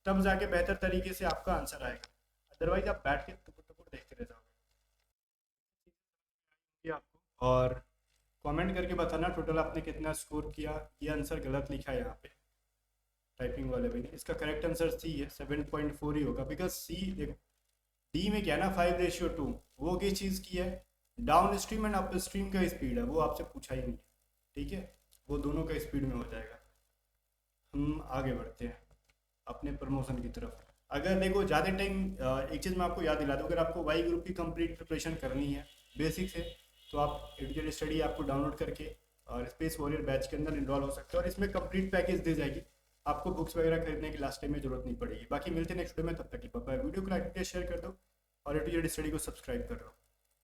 तब जाके बेहतर तरीके से आपका आंसर आएगा, अदरवाइज आप बैठ के टुकुर देखते रह जाओगे। आपको और कमेंट करके बताना टोटल आपने कितना स्कोर किया। ये आंसर गलत लिखा है यहाँ पे टाइपिंग वाले भी ने, इसका करेक्ट आंसर सी है, 7.4 ही होगा, बिकॉज सी देखो डी में क्या है ना 5:2, वो किस चीज़ की है, down stream and up stream का स्पीड है, वो आपसे पूछा ही नहीं है, ठीक है, वो दोनों का स्पीड में हो जाएगा। हम आगे बढ़ते हैं अपने प्रमोशन की तरफ। अगर देखो ज़्यादा टाइम, एक चीज़ मैं आपको याद दिला दूँ, अगर आपको वाई ग्रुप की कंप्लीट प्रिपरेशन करनी है बेसिक से, तो आप एडुकेट स्टडी आपको डाउनलोड करके और स्पेस वॉरियर बैच के अंदर इनरोल हो सकते हो, और इसमें कंप्लीट पैकेज दी जाएगी, आपको बुक्स वगैरह खरीदने की लास्ट टाइम में जरूरत नहीं पड़ेगी। बाकी मिलते हैं नेक्स्ट वीडियो में, तब तक वीडियो को लाइक करके शेयर कर दो और एडुकेट स्टडी को सब्सक्राइब कर दो।